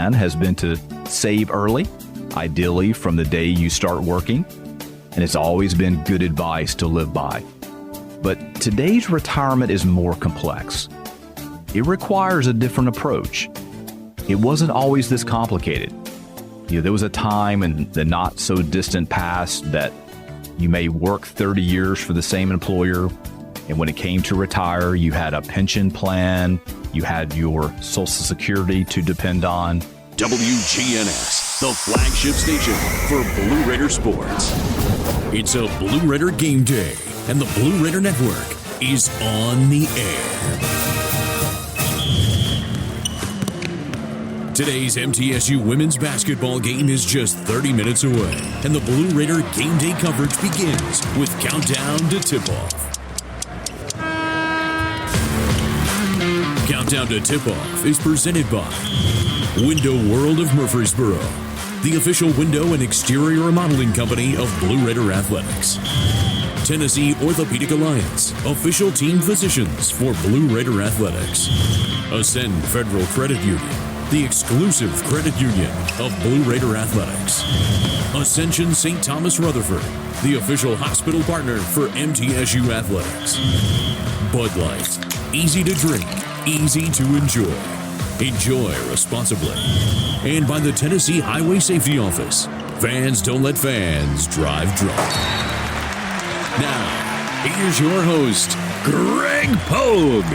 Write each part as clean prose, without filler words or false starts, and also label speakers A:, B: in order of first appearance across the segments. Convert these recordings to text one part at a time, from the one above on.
A: plan has been to save early, ideally from the day you start working, and it's always been good advice to live by. But today's retirement is more complex. It requires a different approach. It wasn't always this complicated. There was a time in the not so distant past that you may work 30 years for the same employer, and when it came to retire, you had a pension plan, you had your Social Security to depend on.
B: WGNS, the flagship station for Blue Raider sports. It's a Blue Raider game day, and the Blue Raider Network is on the air. Today's MTSU women's basketball game is just 30 minutes away, and the Blue Raider game day coverage begins with countdown to tip-off. Countdown to Tip-Off is presented by Window World of Murfreesboro, the official window and exterior remodeling company of Blue Raider Athletics. Tennessee Orthopedic Alliance, official team physicians for Blue Raider Athletics. Ascend Federal Credit Union, the exclusive credit union of Blue Raider Athletics. Ascension St. Thomas Rutherford, the official hospital partner for MTSU Athletics. Bud Light, easy to drink, easy to enjoy. Enjoy responsibly. And by the Tennessee Highway Safety Office, fans don't let fans drive drunk. Now, here's your host, Greg Pogue.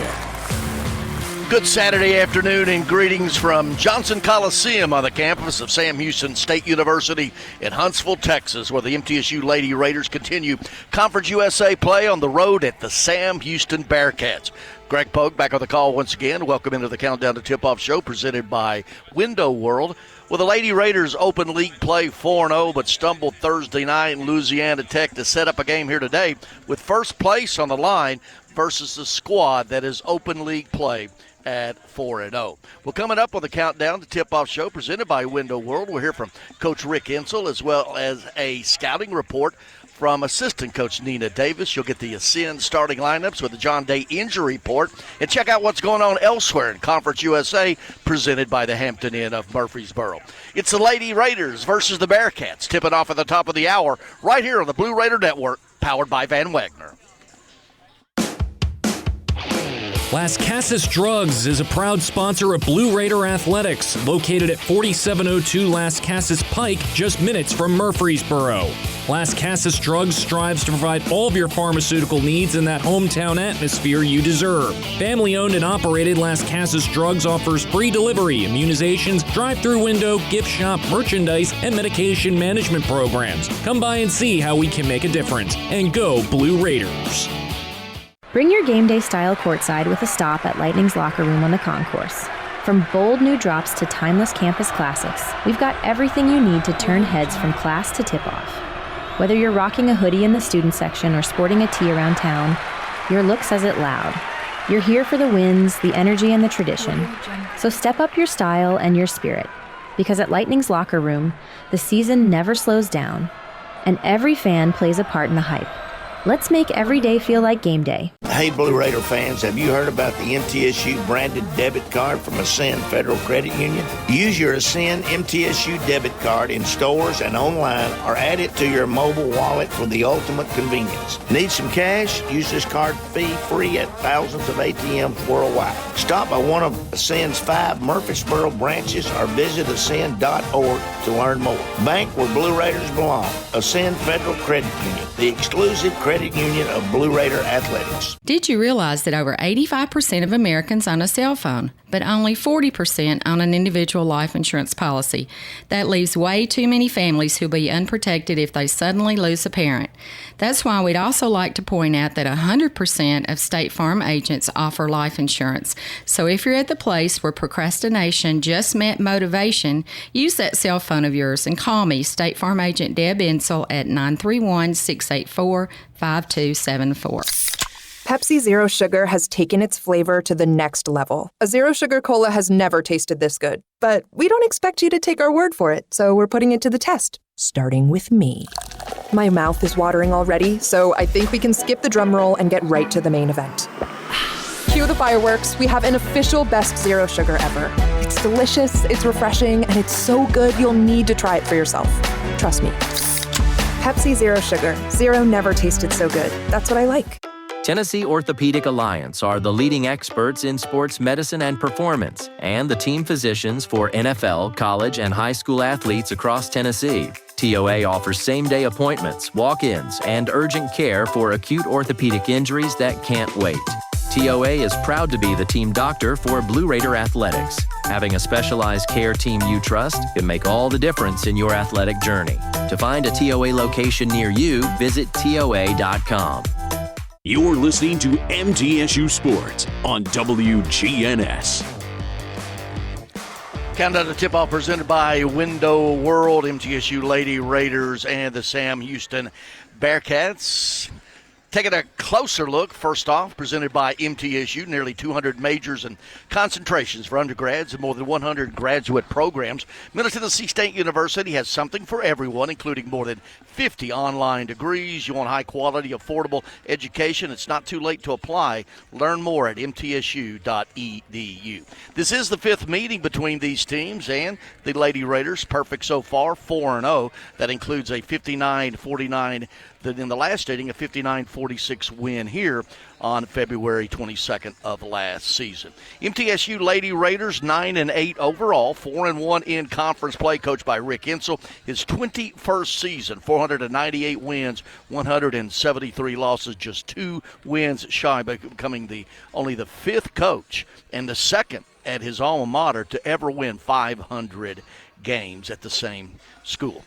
C: Good Saturday afternoon and greetings from Johnson Coliseum on the campus of Sam Houston State University in Huntsville, Texas, where the MTSU Lady Raiders continue Conference USA play on the road at the Sam Houston Bearcats. Greg Pogue back on the call once again. Welcome into the Countdown to Tip-Off show presented by Window World. Well, the Lady Raiders open league play 4-0, but stumbled Thursday night in Louisiana Tech to set up a game here today with first place on the line versus the squad that is open league play at 4-0. Well, coming up on the Countdown to Tip-Off show presented by Window World, we'll hear from Coach Rick Insel as well as a scouting report from assistant coach Nina Davis. You'll get the Ascend starting lineups with the John Day injury report and check out what's going on elsewhere in Conference USA presented by the Hampton Inn of Murfreesboro. It's the Lady Raiders versus the Bearcats tipping off at the top of the hour right here on the Blue Raider Network powered by Van Wagner.
D: Las Casas Drugs is a proud sponsor of Blue Raider Athletics, located at 4702 Las Casas Pike, just minutes from Murfreesboro. Las Casas Drugs strives to provide all of your pharmaceutical needs in that hometown atmosphere you deserve. Family-owned and operated, Las Casas Drugs offers free delivery, immunizations, drive-through window, gift shop, merchandise, and medication management programs. Come by and see how we can make a difference. And go Blue Raiders.
E: Bring your game day style courtside with a stop at Lightning's Locker Room on the concourse. From bold new drops to timeless campus classics, we've got everything you need to turn heads from class to tip-off. Whether you're rocking a hoodie in the student section or sporting a tee around town, your look says it loud. You're here for the wins, the energy, and the tradition. So step up your style and your spirit, because at Lightning's Locker Room, the season never slows down, and every fan plays a part in the hype. Let's make every day feel like game day.
F: Hey, Blue Raider fans, have you heard about the MTSU branded debit card from Ascend Federal Credit Union? Use your Ascend MTSU debit card in stores and online or add it to your mobile wallet for the ultimate convenience. Need some cash? Use this card fee-free at thousands of ATMs worldwide. Stop by one of Ascend's 5 Murfreesboro branches or visit ascend.org to learn more. Bank where Blue Raiders belong. Ascend Federal Credit Union, the exclusive credit union of Blue Raider Athletics.
G: Did you realize that over 85% of Americans own a cell phone, but only 40% own an individual life insurance policy? That leaves way too many families who'll be unprotected if they suddenly lose a parent. That's why we'd also like to point out that 100% of State Farm agents offer life insurance. So if you're at the place where procrastination just met motivation, use that cell phone of yours and call me, State Farm agent Deb Insel, at 931-684-5274.
H: Pepsi Zero Sugar has taken its flavor to the next level. A Zero Sugar Cola has never tasted this good. But we don't expect you to take our word for it, so we're putting it to the test, starting with me. My mouth is watering already, so I think we can skip the drum roll and get right to the main event. cue the fireworks. We have an official best zero sugar ever. It's delicious, it's refreshing, and it's so good you'll need to try it for yourself. Trust me. Pepsi Zero Sugar. Zero never tasted so good. That's what I like.
I: Tennessee Orthopedic Alliance are the leading experts in sports medicine and performance, and the team physicians for NFL, college, and high school athletes across Tennessee. TOA offers same-day appointments, walk-ins, and urgent care for acute orthopedic injuries that can't wait. TOA is proud to be the team doctor for Blue Raider Athletics. Having a specialized care team you trust can make all the difference in your athletic journey. To find a TOA location near you, visit TOA.com.
B: You're listening to MTSU Sports on WGNS.
C: Countdown to tip-off presented by Window World, MTSU Lady Raiders, and the Sam Houston Bearcats. Taking a closer look, first off, presented by MTSU, nearly 200 majors and concentrations for undergrads and more than 100 graduate programs. Middle Tennessee State University has something for everyone, including more than 50 online degrees. You want high-quality, affordable education? It's not too late to apply. Learn more at mtsu.edu. This is the fifth meeting between these teams and the Lady Raiders. Perfect so far, 4-0. That includes a 59-49 in the last meeting, a 59-46 win here on February 22nd of last season. MTSU Lady Raiders 9-8 overall, 4-1 in conference play, coached by Rick Insell. His 21st season, 498 wins, 173 losses, just 2 wins shy, by becoming only the fifth coach and the second at his alma mater to ever win 500 games at the same school.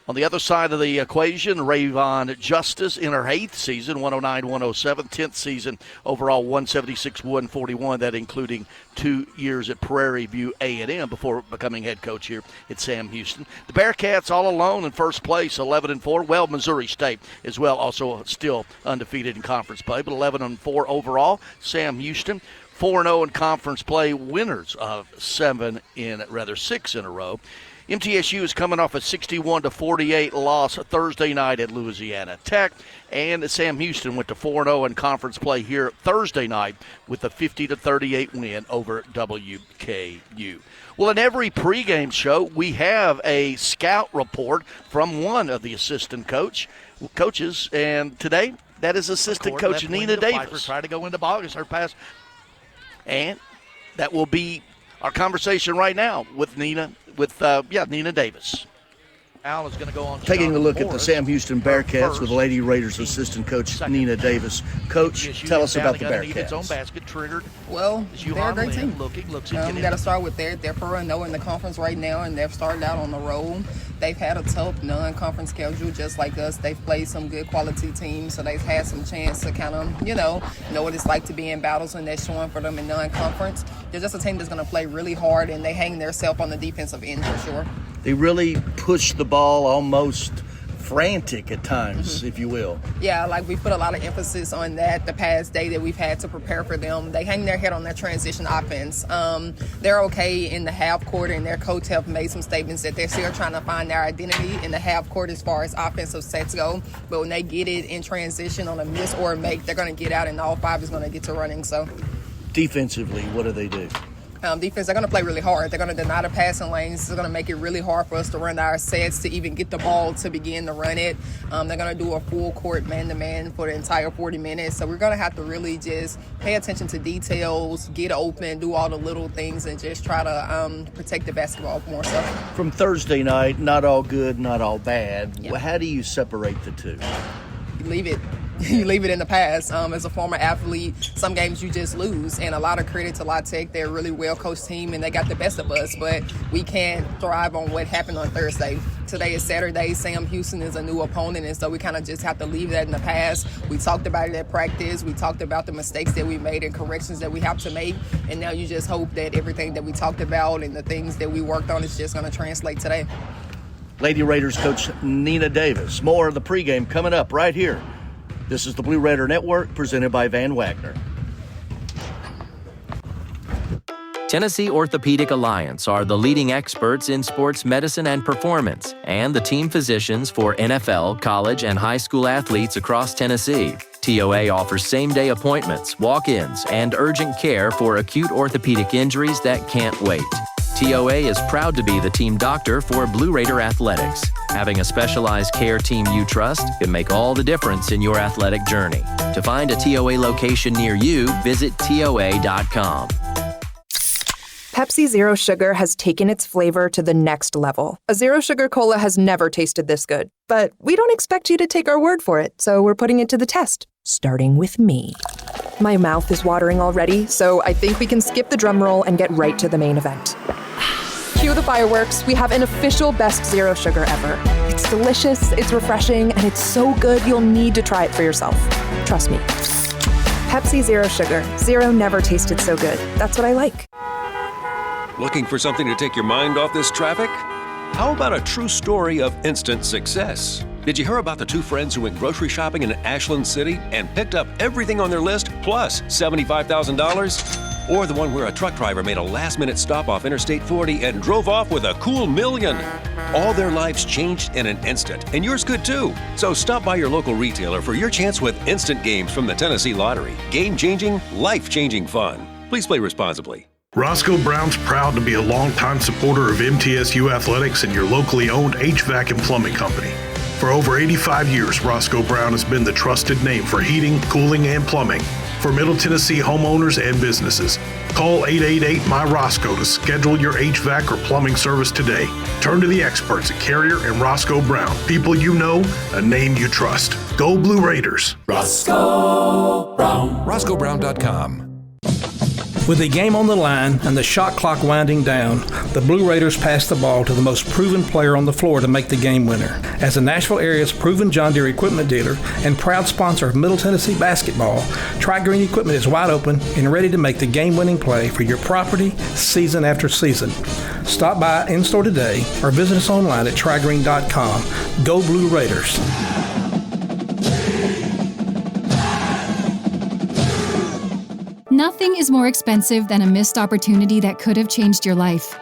C: On the other side of the equation, Rayvon Justice in her 8th season, 109-107, 10th season overall, 176-141, that including 2 years at Prairie View A&M before becoming head coach here at Sam Houston. The Bearcats all alone in first place, 11-4. Well, Missouri State as well, also still undefeated in conference play, but 11-4 overall. Sam Houston 4-0 in conference play, winners of 6 in a row. MTSU is coming off a 61-48 loss Thursday night at Louisiana Tech, and Sam Houston went to 4-0 in conference play here Thursday night with a 50-38 win over WKU. Well, in every pregame show, we have a scout report from one of the assistant coaches, and today that is assistant coach Nina Davis. Try to go into Bogus, her pass, and that will be our conversation right now with Nina Davis. Al is going to go on. Taking a look at the Sam Houston Bearcats with Lady Raiders assistant coach Nina Davis. Coach, tell us about the Bearcats. Its own basket triggered.
J: Well, they're a great team. We got to start with they're 4-0 in the conference right now, and they've started out on the road. They've had a tough non-conference schedule just like us. They've played some good quality teams, so they've had some chance to kind of, know what it's like to be in battles when they're showing for them in non-conference. They're just a team that's going to play really hard, and they hang themselves on the defensive end for sure.
C: They really push the ball almost frantic at times, if you will.
J: Yeah, like we put a lot of emphasis on that the past day that we've had to prepare for them. They hang their head on their transition offense. They're okay in the half court, and their coach have made some statements that they're still trying to find their identity in the half court as far as offensive sets go. But when they get it in transition on a miss or a make, they're going to get out, and all 5 is going to get to running. So,
C: defensively, what do they do?
J: Defense, they're going to play really hard. They're going to deny the passing lanes. It's going to make it really hard for us to run our sets, to even get the ball to begin to run it. They're going to do a full court man-to-man for the entire 40 minutes. So we're going to have to really just pay attention to details, get open, do all the little things, and just try to protect the basketball more so.
C: From Thursday night, not all good, not all bad.
J: Yep.
C: How do you separate the two?
J: You leave it. You leave it in the past. As a former athlete, some games you just lose, and a lot of credit to La Tech. They're a really well-coached team, and they got the best of us, but we can't thrive on what happened on Thursday. Today is Saturday. Sam Houston is a new opponent, and so we kind of just have to leave that in the past. We talked about it at practice. We talked about the mistakes that we made and corrections that we have to make, and now you just hope that everything that we talked about and the things that we worked on is just going to translate today.
C: Lady Raiders coach Nina Davis. More of the pregame coming up right here. This is the Blue Raider Network, presented by Van Wagner.
I: Tennessee Orthopedic Alliance are the leading experts in sports medicine and performance, and the team physicians for NFL, college, and high school athletes across Tennessee. TOA offers same-day appointments, walk-ins, and urgent care for acute orthopedic injuries that can't wait. TOA is proud to be the team doctor for Blue Raider Athletics. Having a specialized care team you trust can make all the difference in your athletic journey. To find a TOA location near you, visit TOA.com.
H: Pepsi Zero Sugar has taken its flavor to the next level. A Zero Sugar Cola has never tasted this good. But we don't expect you to take our word for it, so we're putting it to the test, starting with me. My mouth is watering already, so I think we can skip the drum roll and get right to the main event. Cue the fireworks. We have an official best Zero Sugar ever. It's delicious, it's refreshing, and it's so good you'll need to try it for yourself. Trust me. Pepsi Zero Sugar. Zero never tasted so good. That's what I like.
K: Looking for something to take your mind off this traffic? How about a true story of instant success? Did you hear about the two friends who went grocery shopping in Ashland City and picked up everything on their list plus $75,000? Or the one where a truck driver made a last-minute stop off Interstate 40 and drove off with a cool $1 million? All their lives changed in an instant, and yours could too. So stop by your local retailer for your chance with instant games from the Tennessee Lottery. Game-changing, life-changing fun. Please play responsibly.
L: Roscoe Brown's proud to be a longtime supporter of MTSU athletics and your locally owned HVAC and plumbing company. For over 85 years, Roscoe Brown has been the trusted name for heating, cooling, and plumbing for Middle Tennessee homeowners and businesses. Call 888-MY-ROSCOE to schedule your HVAC or plumbing service today. Turn to the experts at Carrier and Roscoe Brown. People you know, a name you trust. Go Blue Raiders.
M: Roscoe Brown.
N: RoscoeBrown.com. With the game on the line and the shot clock winding down, the Blue Raiders pass the ball to the most proven player on the floor to make the game winner. As the Nashville area's proven John Deere equipment dealer and proud sponsor of Middle Tennessee basketball, Tri-Green Equipment is wide open and ready to make the game-winning play for your property season after season. Stop by in-store today or visit us online at trigreen.com. Go Blue Raiders.
O: Nothing is more expensive than a missed opportunity that could have changed your life.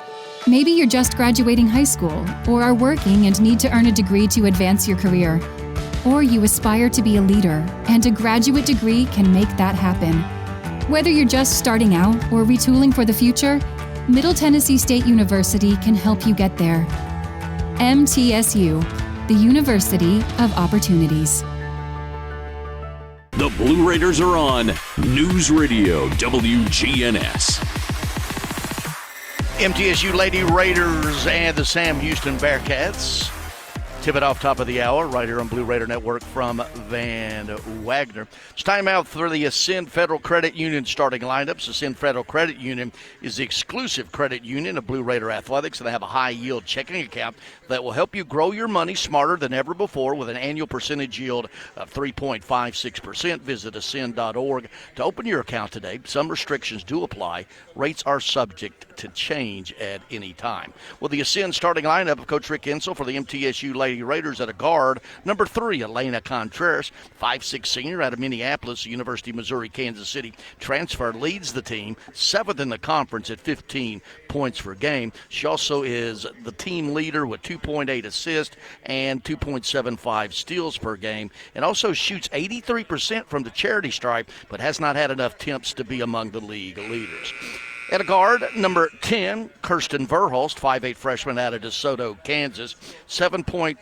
O: Maybe you're just graduating high school, or are working and need to earn a degree to advance your career. Or you aspire to be a leader, and a graduate degree can make that happen. Whether you're just starting out or retooling for the future, Middle Tennessee State University can help you get there. MTSU, the University of Opportunities.
B: The Blue Raiders are on News Radio WGNS.
C: MTSU Lady Raiders and the Sam Houston Bearcats. Tip it off top of the hour right here on Blue Raider Network from Van Wagner. It's time out for the Ascend Federal Credit Union starting lineups. Ascend Federal Credit Union is the exclusive credit union of Blue Raider Athletics, and they have a high-yield checking account that will help you grow your money smarter than ever before with an annual percentage yield of 3.56%. Visit ascend.org to open your account today. Some restrictions do apply. Rates are subject to change at any time. Well, the Ascend starting lineup of Coach Rick Insel for the MTSU Lady Raiders at a guard. Number 3, Elena Contreras, 5'6" senior out of Minneapolis, University of Missouri, Kansas City. Transfer, leads the team, 7th in the conference at 15 points per game. She also is the team leader with 2.8 assists and 2.75 steals per game, and also shoots 83% from the charity stripe, but has not had enough attempts to be among the league leaders. At a guard, number 10, Kirsten Verhulst, 5'8" freshman out of DeSoto, Kansas, 7 points,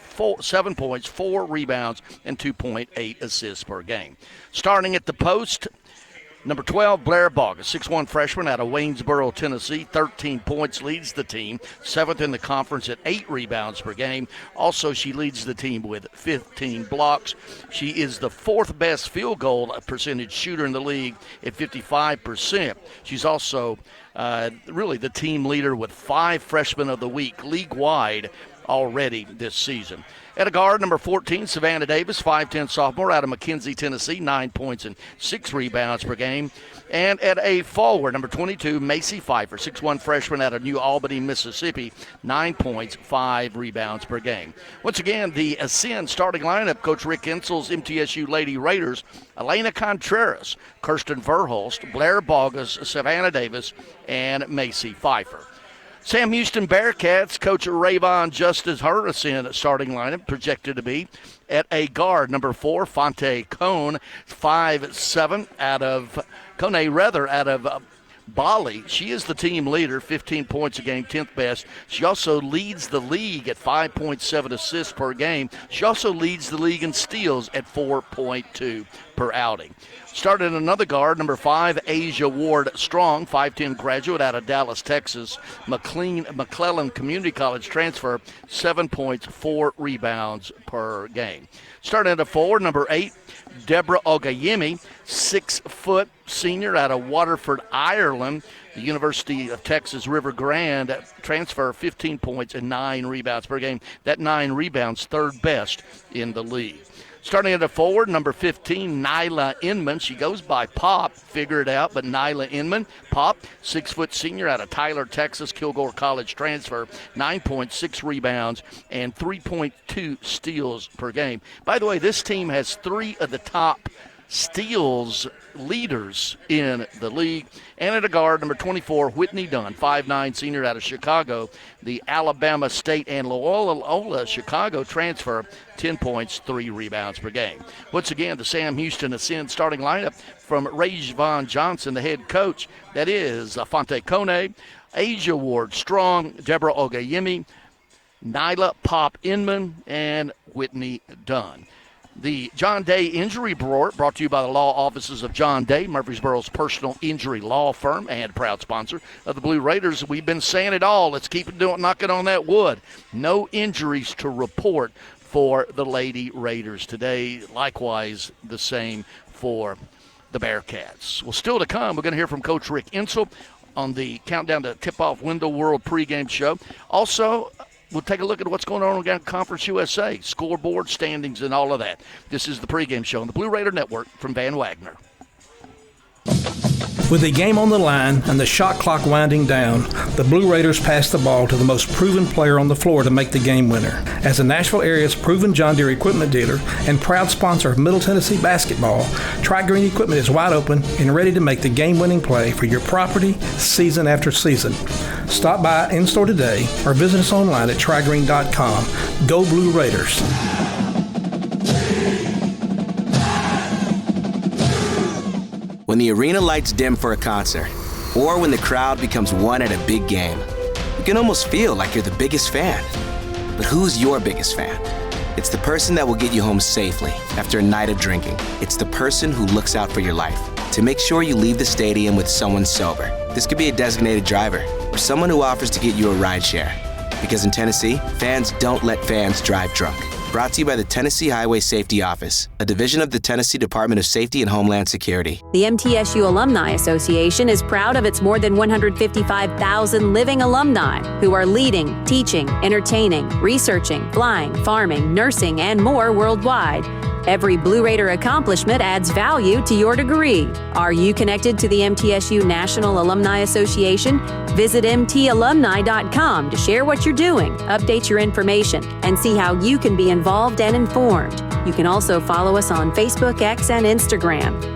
C: 4 rebounds, and 2.8 assists per game. Starting at the post, number 12, Blair Bogg, a 6'1" freshman out of Waynesboro, Tennessee, 13 points, leads the team, 7th in the conference at 8 rebounds per game. Also, she leads the team with 15 blocks. She is the 4th best field goal percentage shooter in the league at 55%. She's also really the team leader with 5 Freshmen of the Week league-wide already this season. At a guard, number 14, Savannah Davis, 5'10" sophomore out of McKenzie, Tennessee, 9 points and 6 rebounds per game. And at a forward, number 22, Macy Pfeiffer, 6'1" freshman out of New Albany, Mississippi, 9 points, 5 rebounds per game. Once again, the Ascend starting lineup, Coach Rick Insel's MTSU Lady Raiders, Elena Contreras, Kirsten Verhulst, Blair Bogus, Savannah Davis, and Macy Pfeiffer. Sam Houston Bearcats, Coach Rayvon Justice Hurrison starting lineup, projected to be at a guard. Number 4, Fonte Cone, 5'7", out of Bali. She is the team leader, 15 points a game, 10th best. She also leads the league at 5.7 assists per game. She also leads the league in steals at 4.2 per outing. Started another guard, number 5, Asia Ward Strong, 5'10" graduate out of Dallas, Texas. McClellan Community College transfer, 7 points, 4 rebounds per game. Starting at a forward, number 8, Deborah Ogayemi, 6-foot senior out of Waterford, Ireland. The University of Texas River Grande transfer, 15 points and 9 rebounds per game. That 9 rebounds, third best in the league. Starting at a forward, number 15, Nyla Inman. She goes by Pop, figure it out, but Nyla Inman. Pop, 6-foot senior out of Tyler, Texas, Kilgore College transfer, 9 points, 6 rebounds, and 3.2 steals per game. By the way, this team has 3 of the top steals leaders in the league. And at a guard, number 24, Whitney Dunn, 5'9", senior out of Chicago, the Alabama State and Loyola Chicago transfer, 10 points, 3 rebounds per game. Once again, the Sam Houston Ascend starting lineup from Rayvon Johnson, the head coach. That is Fonte Cone, Asia Ward Strong, Deborah Ogayemi, Nyla Pop Inman, and Whitney Dunn. The John Day Injury Report brought to you by the law offices of John Day, Murfreesboro's personal injury law firm and proud sponsor of the Blue Raiders. We've been saying it all. Let's keep it doing, knocking on that wood. No injuries to report for the Lady Raiders today. Likewise, the same for the Bearcats. Well, still to come, we're going to hear from Coach Rick Insel on the Countdown to Tip-Off Window World pregame show. Also, we'll take a look at what's going on in Conference USA, scoreboard, standings, and all of that. This is the pregame show on the Blue Raider Network from Van Wagner.
N: With the game on the line and the shot clock winding down, the Blue Raiders pass the ball to the most proven player on the floor to make the game winner. As the Nashville area's proven John Deere equipment dealer and proud sponsor of Middle Tennessee basketball, Tri-Green Equipment is wide open and ready to make the game-winning play for your property season after season. Stop by in-store today or visit us online at trigreen.com. Go Blue Raiders.
P: When the arena lights dim for a concert, or when the crowd becomes one at a big game, you can almost feel like you're the biggest fan. But who's your biggest fan? It's the person that will get you home safely after a night of drinking. It's the person who looks out for your life to make sure you leave the stadium with someone sober. This could be a designated driver or someone who offers to get you a ride share. Because in Tennessee, fans don't let fans drive drunk. Brought to you by the Tennessee Highway Safety Office, a division of the Tennessee Department of Safety and Homeland Security.
Q: The MTSU Alumni Association is proud of its more than 155,000 living alumni who are leading, teaching, entertaining, researching, flying, farming, nursing, and more worldwide. Every Blue Raider accomplishment adds value to your degree. Are you connected to the MTSU National Alumni Association? Visit mtalumni.com to share what you're doing, update your information, and see how you can be involved and informed. You can also follow us on Facebook, X, and Instagram.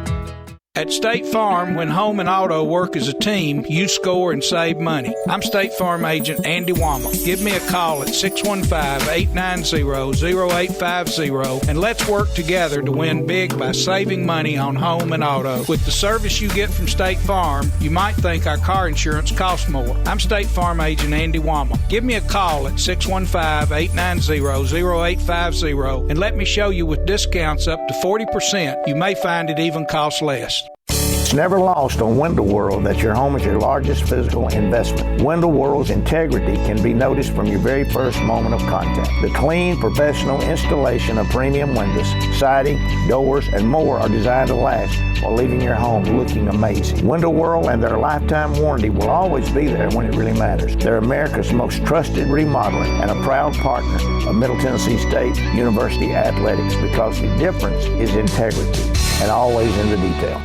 R: At State Farm, when home and auto work as a team, you score and save money. I'm State Farm agent Andy Wama. Give me a call at 615-890-0850 and let's work together to win big by saving money on home and auto. With the service you get from State Farm, you might think our car insurance costs more. I'm State Farm agent Andy Wama. Give me a call at 615-890-0850 and let me show you with discounts up to 40%. You may find it even costs less.
F: It's never lost on Window World that your home is your largest physical investment. Window World's integrity can be noticed from your very first moment of contact. The clean, professional installation of premium windows, siding, doors, and more are designed to last while leaving your home looking amazing. Window World and their lifetime warranty will always be there when it really matters. They're America's most trusted remodeler and a proud partner of Middle Tennessee State University Athletics because the difference is integrity and always in the detail.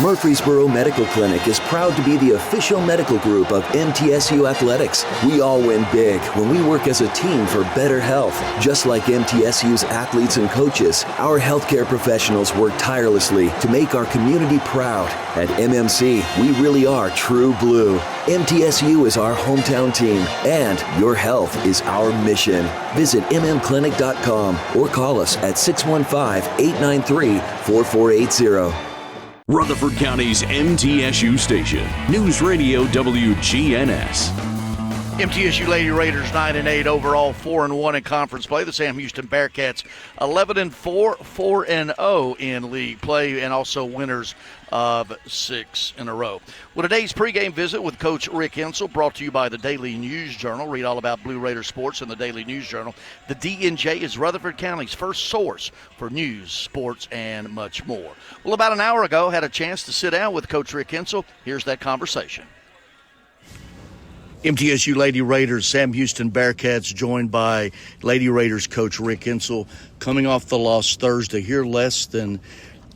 S: Murfreesboro Medical Clinic is proud to be the official medical group of MTSU Athletics. We all win big when we work as a team for better health. Just like MTSU's athletes and coaches, our healthcare professionals work tirelessly to make our community proud. At MMC, we really are true blue. MTSU is our hometown team, and your health is our mission. Visit mmclinic.com or call us at 615-893-4480.
B: Rutherford County's MTSU station, News Radio WGNS.
C: MTSU Lady Raiders 9-8 overall, 4-1 in conference play. The Sam Houston Bearcats 11-4, 4-0 in league play, and also winners of 6 in a row. Well, today's pregame visit with Coach Rick Hensel, brought to you by the Daily News Journal. Read all about Blue Raider sports in the Daily News Journal. The DNJ is Rutherford County's first source for news, sports, and much more. Well, about an hour ago, had a chance to sit down with Coach Rick Hensel. Here's that conversation. MTSU Lady Raiders, Sam Houston Bearcats, joined by Lady Raiders coach Rick Hensel, coming off the loss Thursday. Here less than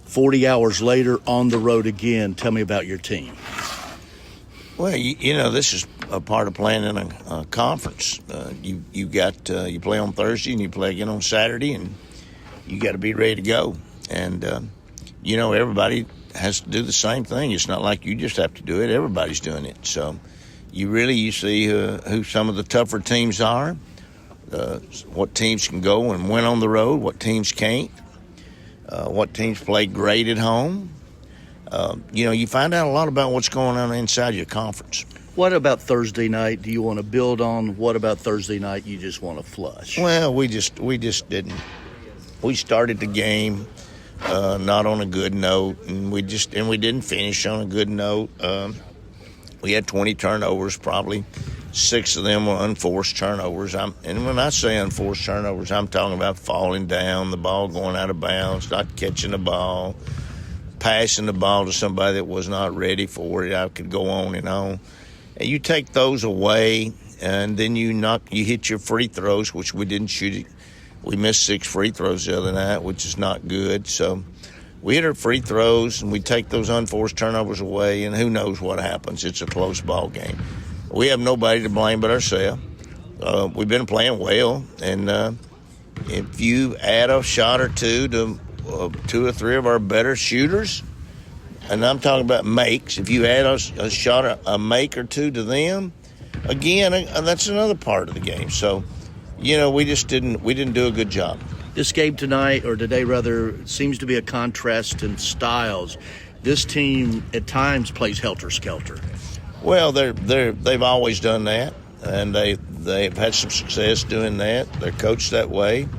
C: 40 hours later on the road again. Tell me about your team.
F: Well, you know, this is a part of playing in a conference. You play on Thursday and you play again on Saturday, and you got to be ready to go. And, you know, everybody has to do the same thing. It's not like you just have to do it. Everybody's doing it. So you see who some of the tougher teams are, what teams can go and win on the road, what teams can't, what teams play great at home. You know, you find out a lot about what's going on inside your conference.
C: What about Thursday night? Do you want to build on? What about Thursday night you just want to flush?
F: Well, we just didn't. We started the game not on a good note, and we didn't finish on a good note. We had 20 turnovers, probably 6 of them were unforced turnovers. And when I say unforced turnovers, I'm talking about falling down, the ball going out of bounds, not catching the ball, passing the ball to somebody that was not ready for it. I could go on and on. And you take those away, and then you hit your free throws, which we didn't shoot. We missed 6 free throws the other night, which is not good. So we hit our free throws, and we take those unforced turnovers away, and who knows what happens. It's a close ball game. We have nobody to blame but ourselves. We've been playing well, and if you add a shot or two to 2 or 3 of our better shooters, and I'm talking about makes, if you add a shot, a make or 2 to them, again, that's another part of the game. So, you know, we didn't do a good job.
C: This game tonight, or today rather, seems to be a contrast in styles. This team at times plays helter-skelter.
F: Well, they've always done that, and they've had some success doing that. They're coached that way.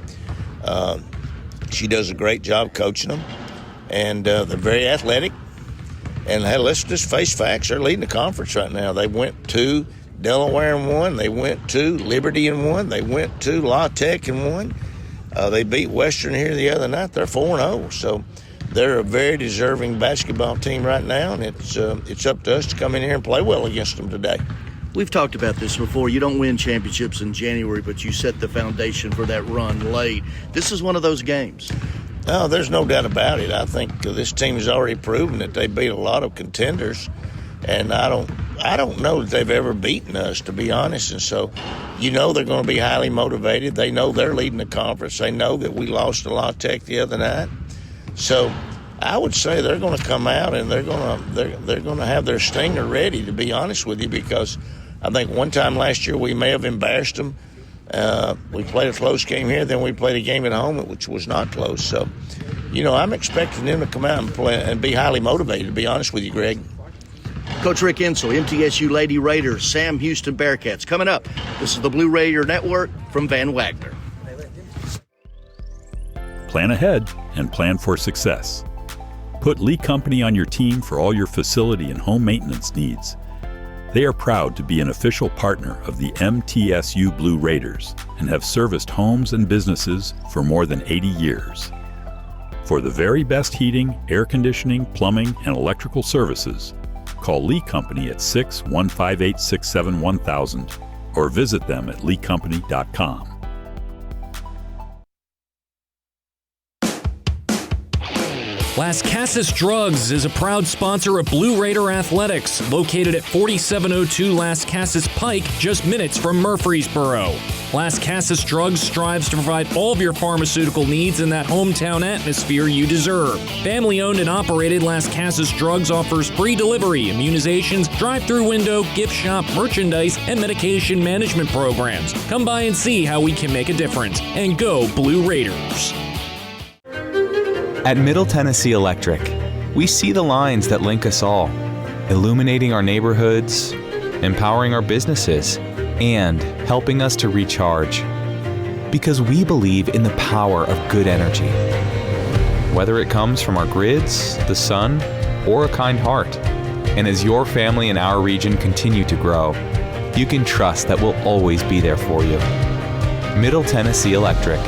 F: She does a great job coaching them, and they're very athletic. And hey, let's just face facts. They're leading the conference right now. They went to Delaware and won. They went to Liberty and won. They went to La Tech and won. They beat Western here the other night. They're 4-0. So they're a very deserving basketball team right now, and it's up to us to come in here and play well against them today.
C: We've talked about this before. You don't win championships in January, but you set the foundation for that run late. This is one of those games.
F: No, there's no doubt about it. I think this team has already proven that they beat a lot of contenders, and I don't know that they've ever beaten us, to be honest. And so, you know, they're going to be highly motivated. They know they're leading the conference. They know that we lost to La Tech the other night. So I would say they're going to come out and they're going to have their stinger ready, to be honest with you, because I think one time last year we may have embarrassed them. We played a close game here, then we played a game at home which was not close. So, you know, I'm expecting them to come out and play and be highly motivated, to be honest with you, Greg.
C: Coach Rick Hensel, MTSU Lady Raiders, Sam Houston Bearcats. Coming up, this is the Blue Raider Network from Van Wagner.
T: Plan ahead and plan for success. Put Lee Company on your team for all your facility and home maintenance needs. They are proud to be an official partner of the MTSU Blue Raiders and have serviced homes and businesses for more than 80 years. For the very best heating, air conditioning, plumbing, and electrical services, call Lee Company at 615-867-1000 or visit them at leecompany.com.
D: Las Casas Drugs is a proud sponsor of Blue Raider Athletics, located at 4702 Las Casas Pike, just minutes from Murfreesboro. Las Casas Drugs strives to provide all of your pharmaceutical needs in that hometown atmosphere you deserve. Family-owned and operated, Las Casas Drugs offers free delivery, immunizations, drive-through window, gift shop, merchandise, and medication management programs. Come by and see how we can make a difference. And go Blue Raiders!
U: At Middle Tennessee Electric, we see the lines that link us all, illuminating our neighborhoods, empowering our businesses, and helping us to recharge. Because we believe in the power of good energy. Whether it comes from our grids, the sun, or a kind heart. And as your family and our region continue to grow, you can trust that we'll always be there for you. Middle Tennessee Electric,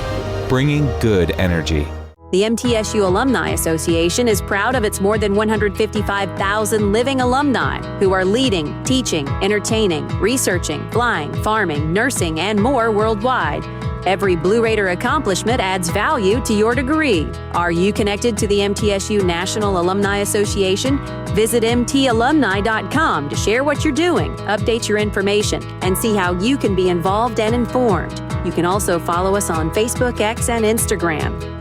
U: bringing good energy.
Q: The MTSU Alumni Association is proud of its more than 155,000 living alumni who are leading, teaching, entertaining, researching, flying, farming, nursing, and more worldwide. Every Blue Raider accomplishment adds value to your degree. Are you connected to the MTSU National Alumni Association? Visit mtalumni.com to share what you're doing, update your information, and see how you can be involved and informed. You can also follow us on Facebook, X, and Instagram.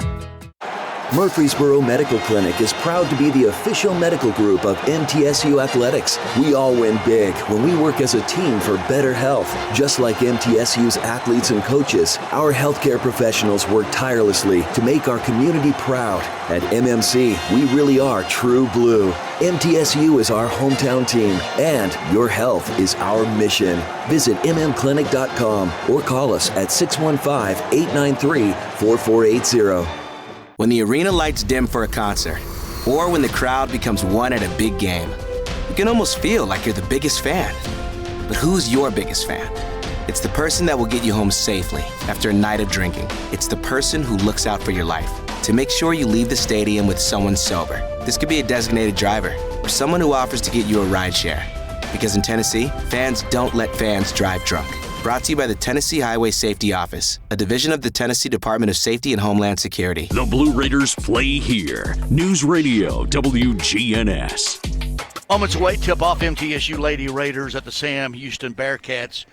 S: Murfreesboro Medical Clinic is proud to be the official medical group of MTSU Athletics. We all win big when we work as a team for better health. Just like MTSU's athletes and coaches, our healthcare professionals work tirelessly to make our community proud. At MMC, we really are true blue. MTSU is our hometown team, and your health is our mission. Visit mmclinic.com or call us at 615-893-4480.
P: When the arena lights dim for a concert, or when the crowd becomes one at a big game, you can almost feel like you're the biggest fan. But who's your biggest fan? It's the person that will get you home safely after a night of drinking. It's the person who looks out for your life to make sure you leave the stadium with someone sober. This could be a designated driver or someone who offers to get you a ride share. Because in Tennessee, fans don't let fans drive drunk. Brought to you by the Tennessee Highway Safety Office, a division of the Tennessee Department of Safety and Homeland Security.
B: The Blue Raiders play here. News Radio WGNS.
C: Moments away, tip-off MTSU Lady Raiders at the Sam Houston Bearcats.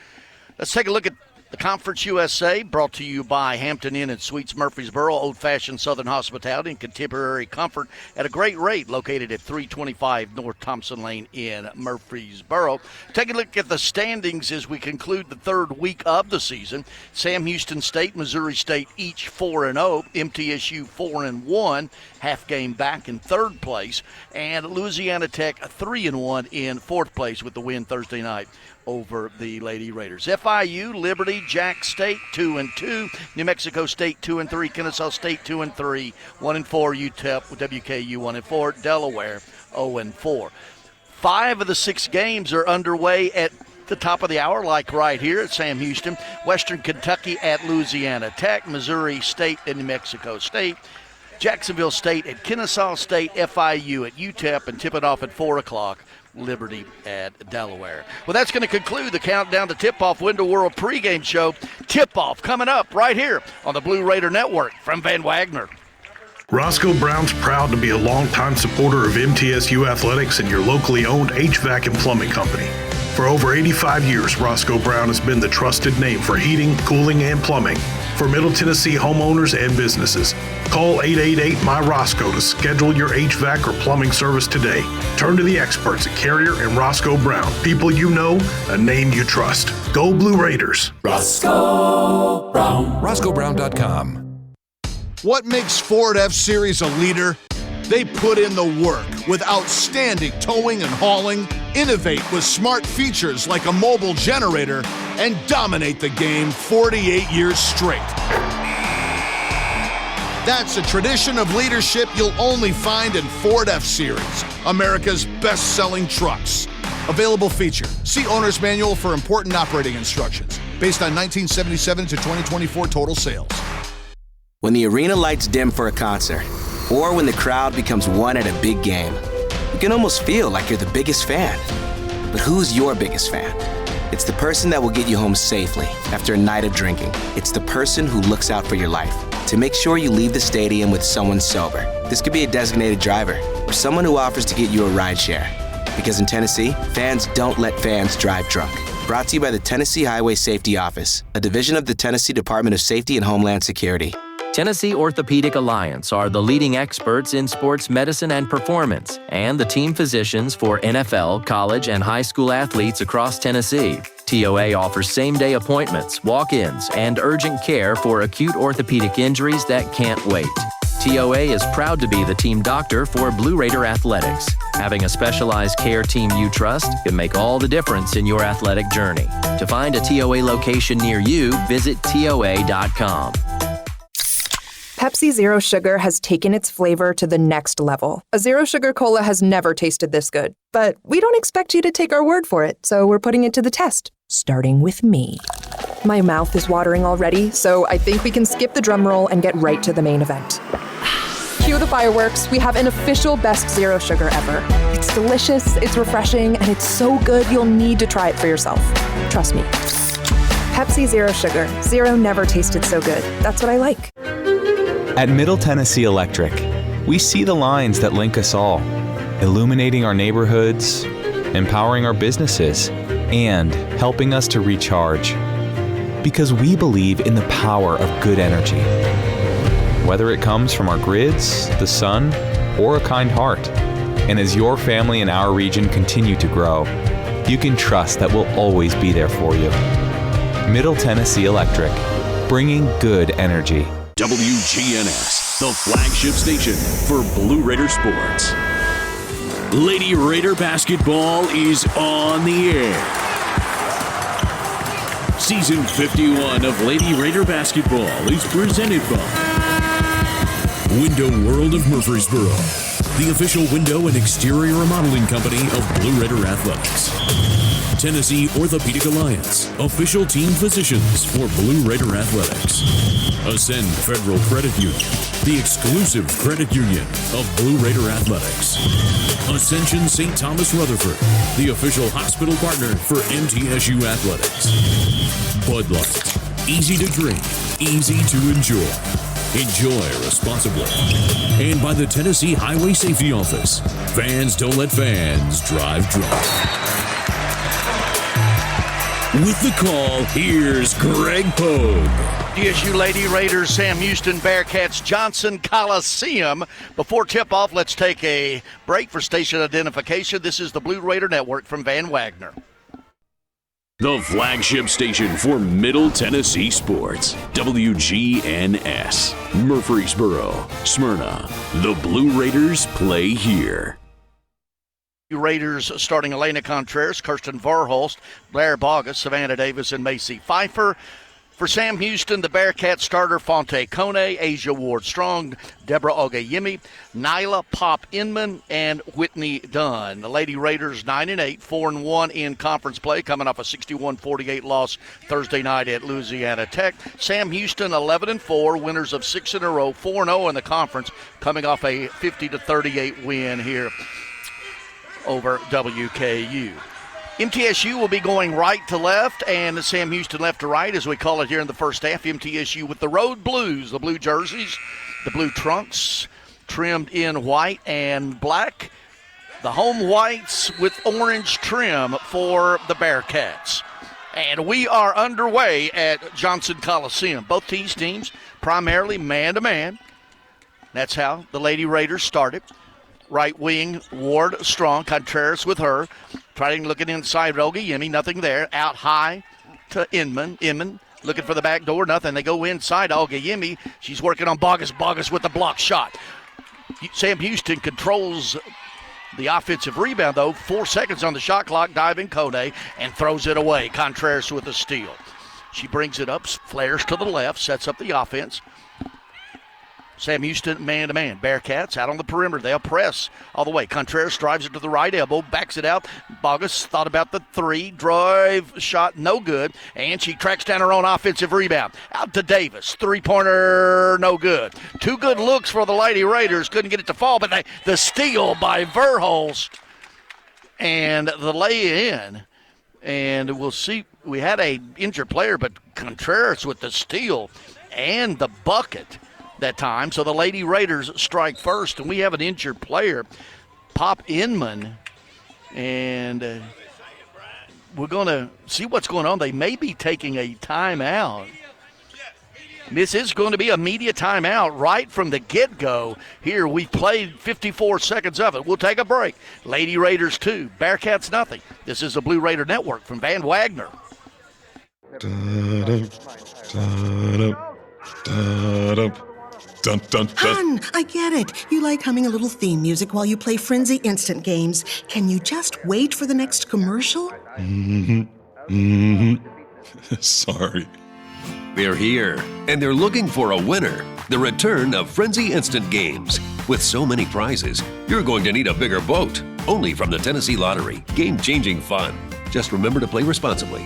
C: Let's take a look at the Conference USA, brought to you by Hampton Inn and Suites Murfreesboro, old-fashioned Southern hospitality and contemporary comfort at a great rate, located at 325 North Thompson Lane in Murfreesboro. Take a look at the standings as we conclude the third week of the season. Sam Houston State, Missouri State, each 4-0. MTSU 4-1, half game back in third place. And Louisiana Tech 3-1 in fourth place with the win Thursday night over the Lady Raiders. FIU, Liberty, Jack State 2-2, New Mexico State 2-3, Kennesaw State 2-3, 1-4, UTEP, WKU 1-4, Delaware 0-4. 5 of the 6 games are underway at the top of the hour, like right here at Sam Houston. Western Kentucky at Louisiana Tech, Missouri State and New Mexico State, Jacksonville State at Kennesaw State, FIU at UTEP, and tip it off at 4 o'clock. Liberty at Delaware. Well, that's going to conclude the countdown to tip-off Window World pregame show. Tip-off coming up right here on the Blue Raider Network from Van Wagner.
L: Roscoe Brown's proud to be a longtime supporter of MTSU Athletics and your locally owned HVAC and plumbing company. For over 85 years, Roscoe Brown has been the trusted name for heating, cooling, and plumbing for Middle Tennessee homeowners and businesses. Call 888-MY-ROSCOE to schedule your HVAC or plumbing service today. Turn to the experts at Carrier and Roscoe Brown. People you know, a name you trust. Go Blue Raiders.
M: Roscoe Brown.
V: RoscoeBrown.com. What makes Ford F-Series a leader? They put in the work with outstanding towing and hauling, innovate with smart features like a mobile generator, and dominate the game 48 years straight. That's a tradition of leadership you'll only find in Ford F-Series, America's best-selling trucks. Available feature. See Owner's Manual for important operating instructions. Based on 1977 to 2024 total sales.
P: When the arena lights dim for a concert, or when the crowd becomes one at a big game, you can almost feel like you're the biggest fan. But who's your biggest fan? It's the person that will get you home safely after a night of drinking. It's the person who looks out for your life to make sure you leave the stadium with someone sober. This could be a designated driver or someone who offers to get you a ride share. Because in Tennessee, fans don't let fans drive drunk. Brought to you by the Tennessee Highway Safety Office, a division of the Tennessee Department of Safety and Homeland Security.
I: Tennessee Orthopedic Alliance are the leading experts in sports medicine and performance, and the team physicians for NFL, college, and high school athletes across Tennessee. TOA offers same-day appointments, walk-ins, and urgent care for acute orthopedic injuries that can't wait. TOA is proud to be the team doctor for Blue Raider Athletics. Having a specialized care team you trust can make all the difference in your athletic journey. To find a TOA location near you, visit TOA.com.
H: Pepsi Zero Sugar has taken its flavor to the next level. A Zero Sugar Cola has never tasted this good. But we don't expect you to take our word for it, so we're putting it to the test, starting with me. My mouth is watering already, so I think we can skip the drum roll and get right to the main event. Cue the fireworks. We have an official best Zero Sugar ever. It's delicious, it's refreshing, and it's so good you'll need to try it for yourself. Trust me. Pepsi Zero Sugar. Zero never tasted so good. That's what I like.
U: At Middle Tennessee Electric, we see the lines that link us all, illuminating our neighborhoods, empowering our businesses, and helping us to recharge. Because we believe in the power of good energy. Whether it comes from our grids, the sun, or a kind heart. And as your family and our region continue to grow, you can trust that we'll always be there for you. Middle Tennessee Electric, bringing good energy.
B: WGNS, the flagship station for Blue Raider sports. Lady Raider basketball is on the air. Season 51 of Lady Raider basketball is presented by Window World of Murfreesboro, the official window and exterior remodeling company of Blue Raider Athletics. Tennessee Orthopedic Alliance, official team physicians for Blue Raider Athletics. Ascend Federal Credit Union, the exclusive credit union of Blue Raider Athletics. Ascension St. Thomas Rutherford, the official hospital partner for MTSU Athletics. Bud Light, easy to drink, easy to enjoy. Enjoy responsibly. And by the Tennessee Highway Safety Office, fans don't let fans drive drunk. With the call, here's Greg Pogue.
C: TSU Lady Raiders, Sam Houston Bearcats, Johnson Coliseum. Before tip-off, let's take a break for station identification. This is the Blue Raider Network from Van Wagner.
B: The flagship station for Middle Tennessee sports. WGNS. Murfreesboro, Smyrna. The Blue Raiders play here.
C: Raiders starting Elena Contreras, Kirsten Varholst, Blair Bogus, Savannah Davis, and Macy Pfeiffer. For Sam Houston, the Bearcats starter Fonte Kone, Asia Ward-Strong, Deborah Ogayemi, Nyla Pop Inman, and Whitney Dunn. The Lady Raiders 9-8, 4-1 in conference play, coming off a 61-48 loss Thursday night at Louisiana Tech. Sam Houston 11-4, winners of 6 in a row, 4-0 in the conference, coming off a 50-38 win here over WKU. MTSU will be going right to left and Sam Houston left to right, as we call it here in the first half. MTSU with the road blues, the blue jerseys, the blue trunks, trimmed in white and black. The home whites with orange trim for the Bearcats. And we are underway at Johnson Coliseum. Both these teams primarily man-to-man. That's how the Lady Raiders started. Right wing, Ward-Strong, Contreras with her. Trying looking inside Ogayemi, nothing there. Out high to Inman. Inman looking for the back door, nothing. They go inside Ogayemi. She's working on Bogus. Bogus with the block shot. Sam Houston controls the offensive rebound, though. 4 seconds on the shot clock, diving Kone, and throws it away. Contreras with a steal. She brings it up, flares to the left, sets up the offense. Sam Houston man-to-man. Bearcats out on the perimeter. They'll press all the way. Contreras drives it to the right elbow, backs it out. Bogus thought about the three. Drive shot, no good. And she tracks down her own offensive rebound. Out to Davis. Three-pointer, no good. 2 good looks for the Lady Raiders. Couldn't get it to fall, but the steal by Verholst. And the lay-in. And we'll see. We had a injured player, but Contreras with the steal and the bucket. that time. So the Lady Raiders strike first, and we have an injured player, Pop Inman, and we're going to see what's going on. They may be taking a timeout. This is going to be a media timeout right from the get-go. Here, we played 54 seconds of it. We'll take a break. Lady Raiders 2, Bearcats nothing. This is the Blue Raider Network from Van Wagner.
A: Hun, I get it. You like humming a little theme music while you play Frenzy Instant games. Can you just wait for the next commercial?
E: Sorry.
K: They're here, and they're looking for a winner. The return of Frenzy Instant Games. With so many prizes, you're going to need a bigger boat. Only from the Tennessee Lottery. Game-changing fun. Just remember to play responsibly.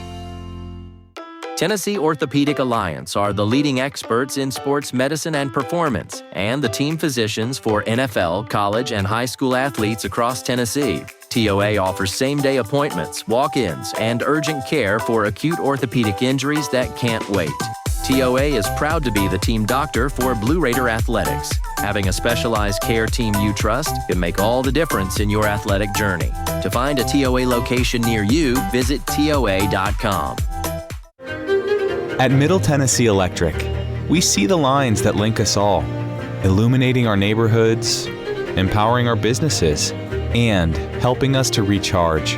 I: Tennessee Orthopedic Alliance are the leading experts in sports medicine and performance, and the team physicians for NFL, college, and high school athletes across Tennessee. TOA offers same-day appointments, walk-ins, and urgent care for acute orthopedic injuries that can't wait. TOA is proud to be the team doctor for Blue Raider Athletics. Having a specialized care team you trust can make all the difference in your athletic journey. To find a TOA location near you, visit TOA.com.
U: At Middle Tennessee Electric, we see the lines that link us all, illuminating our neighborhoods, empowering our businesses, and helping us to recharge.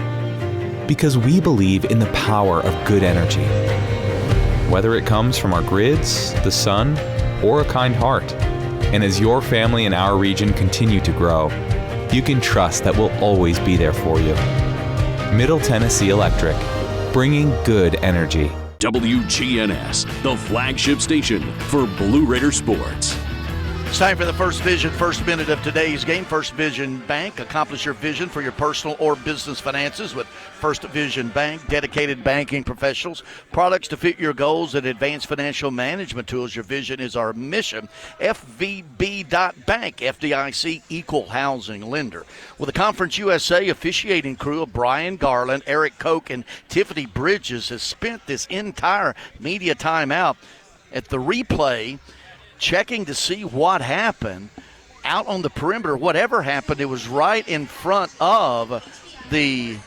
U: Because we believe in the power of good energy. Whether it comes from our grids, the sun, or a kind heart. And as your family and our region continue to grow, you can trust that we'll always be there for you. Middle Tennessee Electric, bringing good energy.
B: WGNS, the flagship station for Blue Raider sports.
C: It's time for the First Vision first minute of today's game. First Vision Bank. Accomplish your vision for your personal or business finances with First Vision Bank. Dedicated banking professionals, products to fit your goals, and advanced financial management tools. Your vision is our mission. FVB.bank, FDIC equal housing lender. With the Conference USA officiating crew of Brian Garland, Eric Koch, and Tiffany Bridges has spent this entire media timeout at the replay checking to see what happened out on the perimeter. Whatever happened, it was right in front of the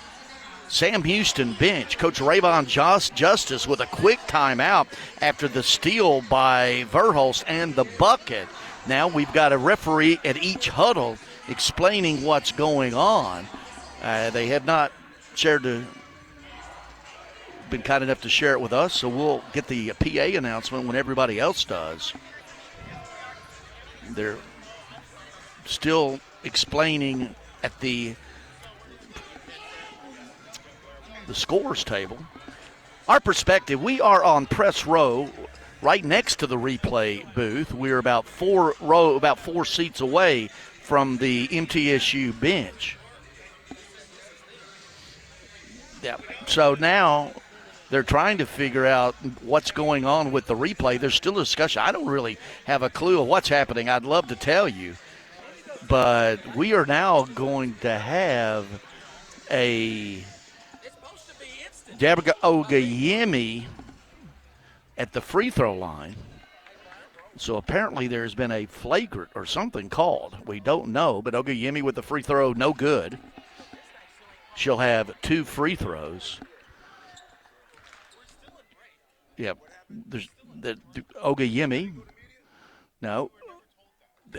C: Sam Houston bench. Coach Rayvon Justice with a quick timeout after the steal by Verhulst and the bucket. Now we've got a referee at each huddle explaining what's going on. They have not been kind enough to share it with us, so we'll get the PA announcement when everybody else does. They're still explaining at the scores table. Our perspective, we are on press row right next to the replay booth. We're about four seats away from the MTSU bench. Yeah. So now they're trying to figure out what's going on with the replay. There's still a discussion. I don't really have a clue of what's happening. I'd love to tell you. But we are now going to have a Deborah Ogayemi at the free throw line. So apparently there's been a flagrant or something called. We don't know, but Ogayemi with the free throw, no good. She'll have 2 free throws. Yeah, there's the Ogayemi. No.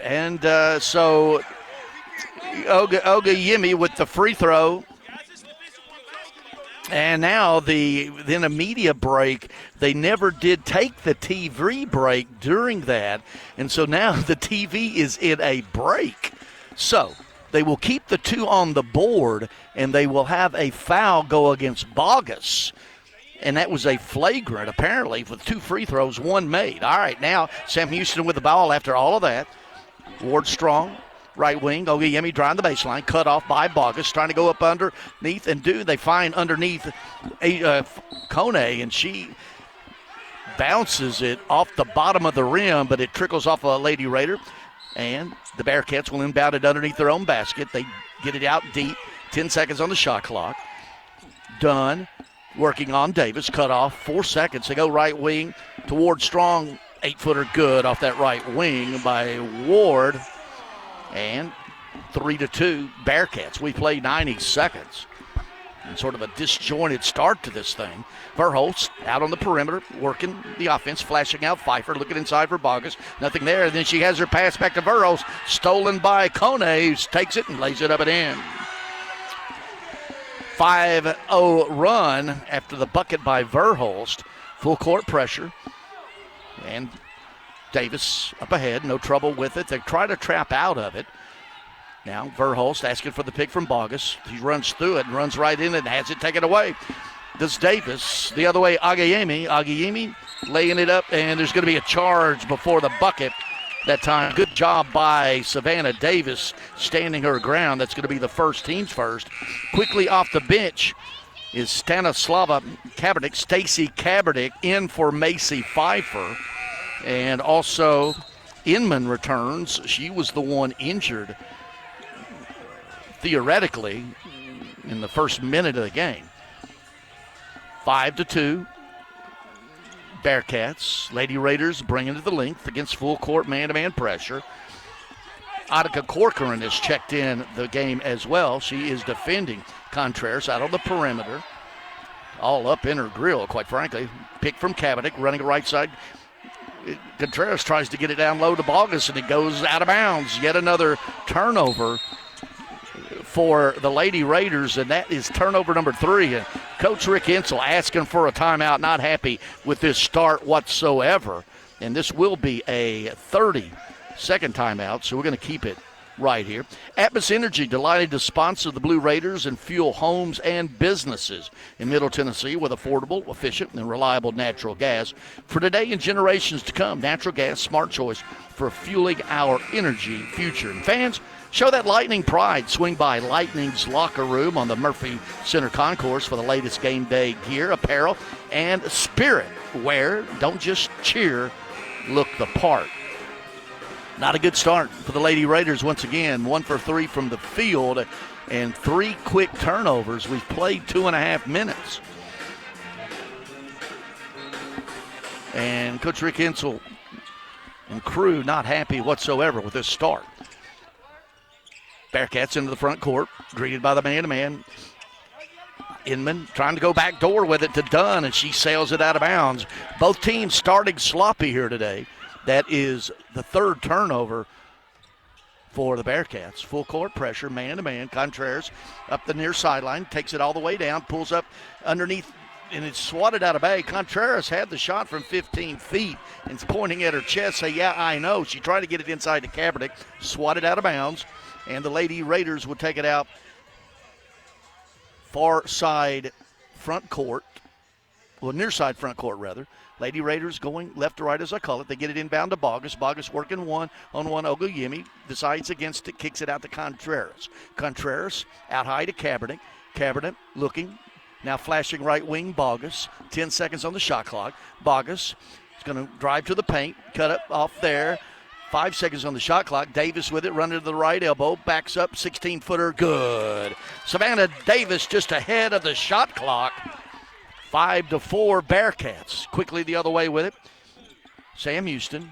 C: And so Ogayemi with the free throw. And now then a media break. They never did take the TV break during that. And so now the TV is in a break. So they will keep the 2 on the board, and they will have a foul go against Bogus. And that was a flagrant, apparently, with 2 free throws, 1 made. All right, now Sam Houston with the ball after all of that. Ward Strong, right wing. Ogayemi driving the baseline, cut off by Bogus, trying to go up underneath. And they find underneath Kone, and she bounces it off the bottom of the rim, but it trickles off a Lady Raider. And the Bearcats will inbound it underneath their own basket. They get it out deep, 10 seconds on the shot clock. Dunn working on Davis, cut off, 4 seconds. They go right wing toward Strong 8-footer good off that right wing by Ward. And 3-2 Bearcats. We play 90 seconds. And sort of a disjointed start to this thing. Verhulst out on the perimeter, working the offense, flashing out Pfeiffer, looking inside for Bogus. Nothing there. Then she has her pass back to Verhulst, stolen by Kone, who takes it and lays it up and in. 5-0 run after the bucket by Verhulst. Full court pressure. And Davis up ahead, no trouble with it. They try to trap out of it. Now Verhulst asking for the pick from Bogus. He runs through it and runs right in it and has it taken away. Does Davis. The other way, Agayemi laying it up, and there's going to be a charge before the bucket that time. Good job by Savannah Davis standing her ground. That's going to be the first team's first. Quickly off the bench is Stanislava Kabernick, Stacy Kabernick in for Macy Pfeiffer. And also Inman returns. She was the one injured theoretically in the first minute of the game. 5-2 Bearcats. Lady Raiders bringing it to the length against full court man-to-man pressure. Attica Corcoran has checked in the game as well. She is defending Contreras out on the perimeter. All up in her grill, quite frankly. Pick from Kabernick, running right side. Contreras tries to get it down low to Bogus, and it goes out of bounds. Yet another turnover for the Lady Raiders, and that is turnover number 3. Coach Rick Insel asking for a timeout, not happy with this start whatsoever. And this will be a 30-second timeout, so we're going to keep it right here. Atmos Energy, delighted to sponsor the Blue Raiders and fuel homes and businesses in Middle Tennessee with affordable, efficient, and reliable natural gas. For today and generations to come, natural gas, smart choice for fueling our energy future. And fans, show that Lightning pride. Swing by Lightning's locker room on the Murphy Center Concourse for the latest game day gear, apparel, and spirit wear. Don't just cheer, look the part. Not a good start for the Lady Raiders once again. 1 for 3 from the field and 3 quick turnovers. We've played 2.5 minutes. And Coach Rick Insel and crew not happy whatsoever with this start. Bearcats into the front court, greeted by the man-to-man. Inman trying to go back door with it to Dunn, and she sails it out of bounds. Both teams starting sloppy here today. That is the 3rd turnover for the Bearcats. Full court pressure, man-to-man. Contreras up the near sideline, takes it all the way down, pulls up underneath, and it's swatted out of bag. Contreras had the shot from 15 feet and is pointing at her chest, say, yeah, I know. She tried to get it inside to Kaepernick, swatted out of bounds, and the Lady Raiders would take it out far side front court, well, near side front court, rather. Lady Raiders going left to right, as I call it. They get it inbound to Bogus. Bogus working one-on-one. Oguyemi decides against it, kicks it out to Contreras. Contreras out high to Kaepernick. Kaepernick looking, now flashing right wing Bogus. 10 seconds on the shot clock. Bogus is going to drive to the paint, cut up off there. 5 seconds on the shot clock. Davis with it, running to the right elbow, backs up, 16-footer, good. Savannah Davis just ahead of the shot clock. 5-4 Bearcats. Quickly the other way with it. Sam Houston,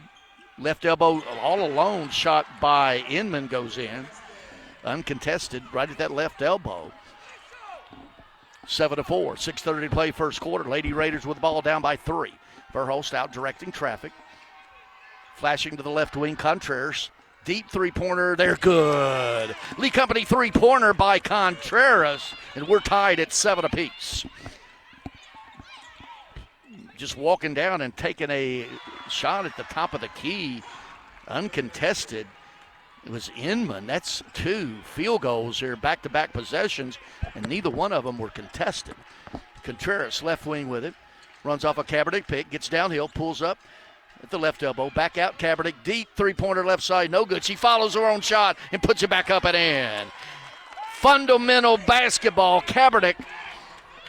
C: left elbow all alone, shot by Inman goes in. Uncontested, right at that left elbow. 7-4, 6:30 to play first quarter. Lady Raiders with the ball down by 3. Verhulst out directing traffic. Flashing to the left wing, Contreras. Deep three-pointer, they're good. Lee Company three-pointer by Contreras, and we're tied at 7 apiece. Just walking down and taking a shot at the top of the key, uncontested. It was Inman. That's 2 field goals here, back-to-back possessions, and neither one of them were contested. Contreras left wing with it, runs off a Kaepernick pick, gets downhill, pulls up at the left elbow, back out Kaepernick, deep three-pointer left side, no good. She follows her own shot and puts it back up and in. Fundamental basketball. Kaepernick,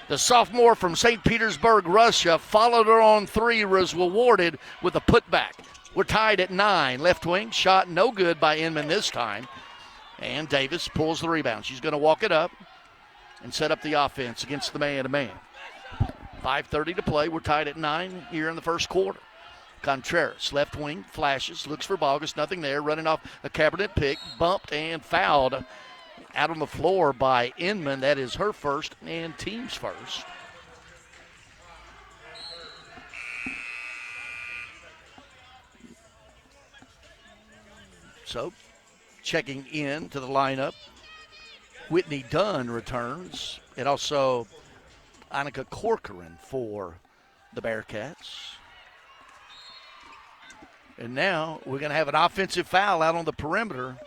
C: the sophomore from St. Petersburg, Russia, followed her on 3, was rewarded with a putback. We're tied at 9. Left wing, shot no good by Inman this time. And Davis pulls the rebound. She's going to walk it up and set up the offense against the man-to-man. 5:30 to play. We're tied at 9 here in the first quarter. Contreras, left wing, flashes, looks for Bogus, nothing there, running off a cabinet pick, bumped and fouled out on the floor by Inman. That is her first and team's first. So, checking in to the lineup, Whitney Dunn returns, and also Annika Corcoran for the Bearcats. And now we're going to have an offensive foul out on the perimeter.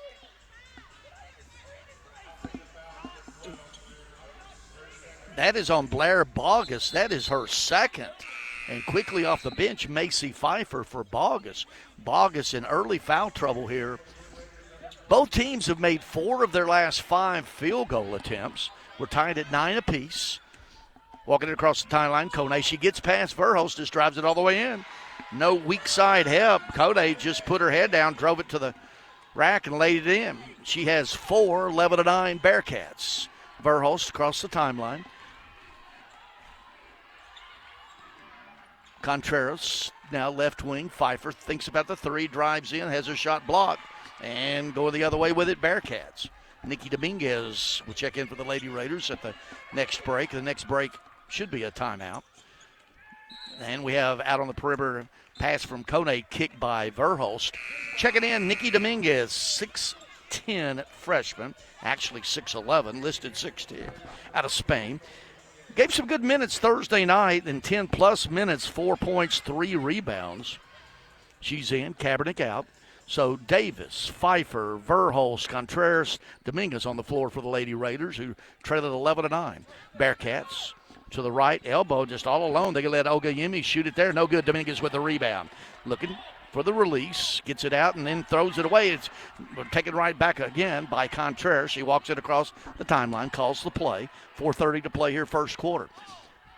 C: That is on Blair Bogus. That is her second. And quickly off the bench, Macy Pfeiffer for Bogus. Bogus in early foul trouble here. Both teams have made 4 of their last 5 field goal attempts. We're tied at 9 apiece. Walking it across the timeline, Kone. She gets past Verhulst, just drives it all the way in. No weak side help. Kone just put her head down, drove it to the rack, and laid it in. She has 4, 11-9 Bearcats. Verhulst across the timeline. Contreras now left wing. Pfeiffer thinks about the 3, drives in, has her shot blocked, and going the other way with it, Bearcats. Nikki Dominguez will check in for the Lady Raiders at the next break. The next break should be a timeout. And we have out on the perimeter, pass from Kone, kick by Verhulst. Checking in, Nikki Dominguez, 6'10 freshman, actually 6'11, listed 6'10, out of Spain. Gave some good minutes Thursday night, and 10-plus minutes, 4 points, 3 rebounds. She's in, Kaepernick out. So Davis, Pfeiffer, Verhulst, Contreras, Dominguez on the floor for the Lady Raiders, who trail at 11-9. Bearcats to the right, elbow just all alone. They can let Ogayemi shoot it there. No good. Dominguez with the rebound. Looking for the release, gets it out and then throws it away. It's taken right back again by Contreras. She walks it across the timeline, calls the play. 4:30 to play here, first quarter.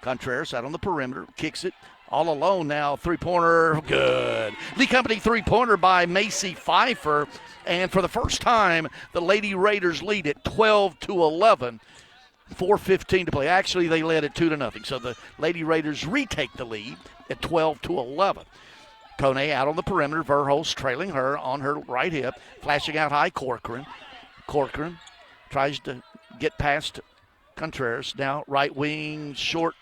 C: Contreras out on the perimeter, kicks it. All alone now, three-pointer, good. Lee Company three-pointer by Macy Pfeiffer. And for the first time, the Lady Raiders lead at 12-11. 4:15 to play. Actually, they led at 2-0. So the Lady Raiders retake the lead at 12-11. Kone out on the perimeter. Verhulst trailing her on her right hip. Flashing out high, Corcoran. Corcoran tries to get past Contreras. Now right wing, short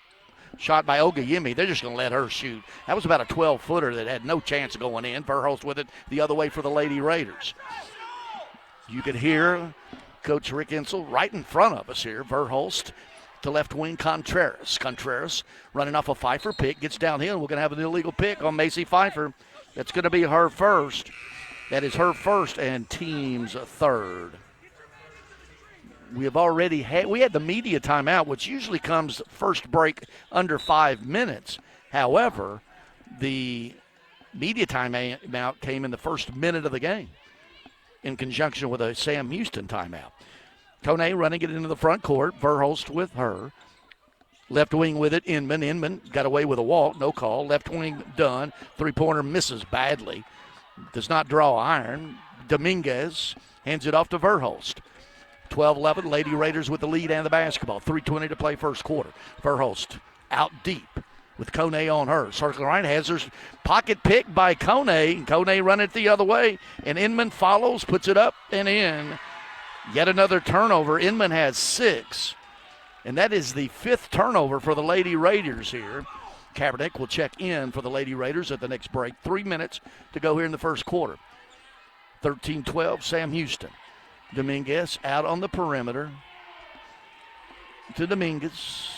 C: shot by Ogayemi. They're just going to let her shoot. That was about a 12-footer that had no chance of going in. Verhulst with it the other way for the Lady Raiders. You could hear Coach Rick Insel right in front of us here. Verhulst to left wing, Contreras. Contreras running off a Pfeiffer pick, gets downhill. We're going to have an illegal pick on Macy Pfeiffer. That's going to be her first. That is her first and team's third. We have already had the media timeout, which usually comes first break under 5 minutes. However, the media timeout came in the first minute of the game in conjunction with a Sam Houston timeout. Kone running it into the front court. Verhulst with her. Left wing with it, Inman. Inman got away with a walk, no call. Left wing done. Three-pointer misses badly. Does not draw iron. Dominguez hands it off to Verhulst. 12-11, Lady Raiders with the lead and the basketball. 3:20 to play first quarter. Verhulst out deep with Kone on her. Circling right, has her pocket picked by Kone. Kone running it the other way, and Inman follows, puts it up and in. Yet another turnover. Inman has 6, and that is the 5th turnover for the Lady Raiders here. Kaepernick will check in for the Lady Raiders at the next break. 3 minutes to go here in the first quarter. 13-12, Sam Houston. Dominguez out on the perimeter to Dominguez.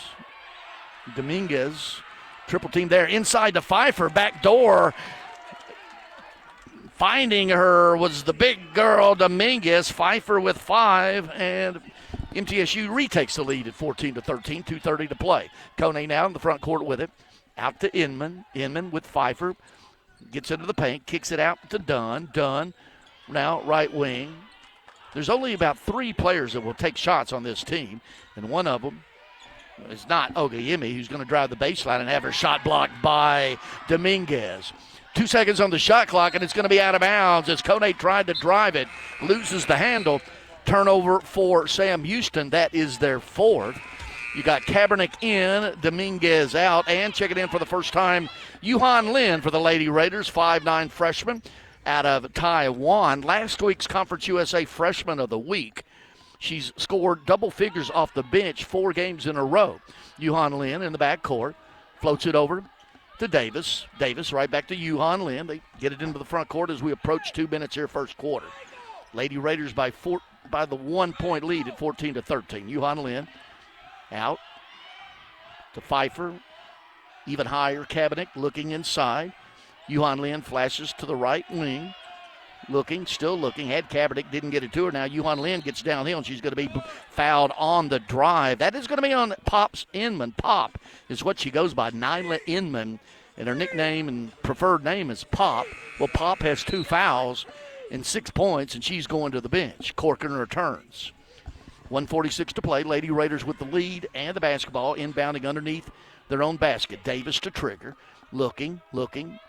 C: Dominguez, triple team there. Inside to Pfeiffer, back door. Finding her was the big girl, Dominguez. Pfeiffer with 5, and MTSU retakes the lead at 14-13, 2:30 to play. Kone now in the front court with it. Out to Inman. Inman with Pfeiffer. Gets into the paint, kicks it out to Dunn. Dunn now right wing. There's only about 3 players that will take shots on this team, and one of them is not Ogayemi, who's going to drive the baseline and have her shot blocked by Dominguez. 2 seconds on the shot clock, and it's going to be out of bounds as Kone tried to drive it, loses the handle. Turnover for Sam Houston. That is their 4th. You got Kaepernick in, Dominguez out, and checking in for the first time, Yuhan Lin for the Lady Raiders, 5'9" freshman out of Taiwan. Last week's Conference USA Freshman of the Week. She's scored double figures off the bench 4 games in a row. Yuhan Lin in the backcourt floats it over to Davis. Davis right back to Yuhan Lin. They get it into the front court as we approach 2 minutes here first quarter. Lady Raiders by the 1 point lead at 14-13. Yuhan Lin out to Pfeiffer. Even higher, Kaepernick looking inside. Yuhan Lin flashes to the right wing. Still looking. Had Kaepernick, didn't get it to her. Now Yuhan Lin gets downhill, and she's going to be fouled on the drive. That is going to be on Pop's Inman. Pop is what she goes by, Nyla Inman, and her nickname and preferred name is Pop. Well, Pop has 2 fouls and 6 points, and she's going to the bench. Corcoran returns. 1:46 to play. Lady Raiders with the lead and the basketball inbounding underneath their own basket. Davis to trigger. Looking,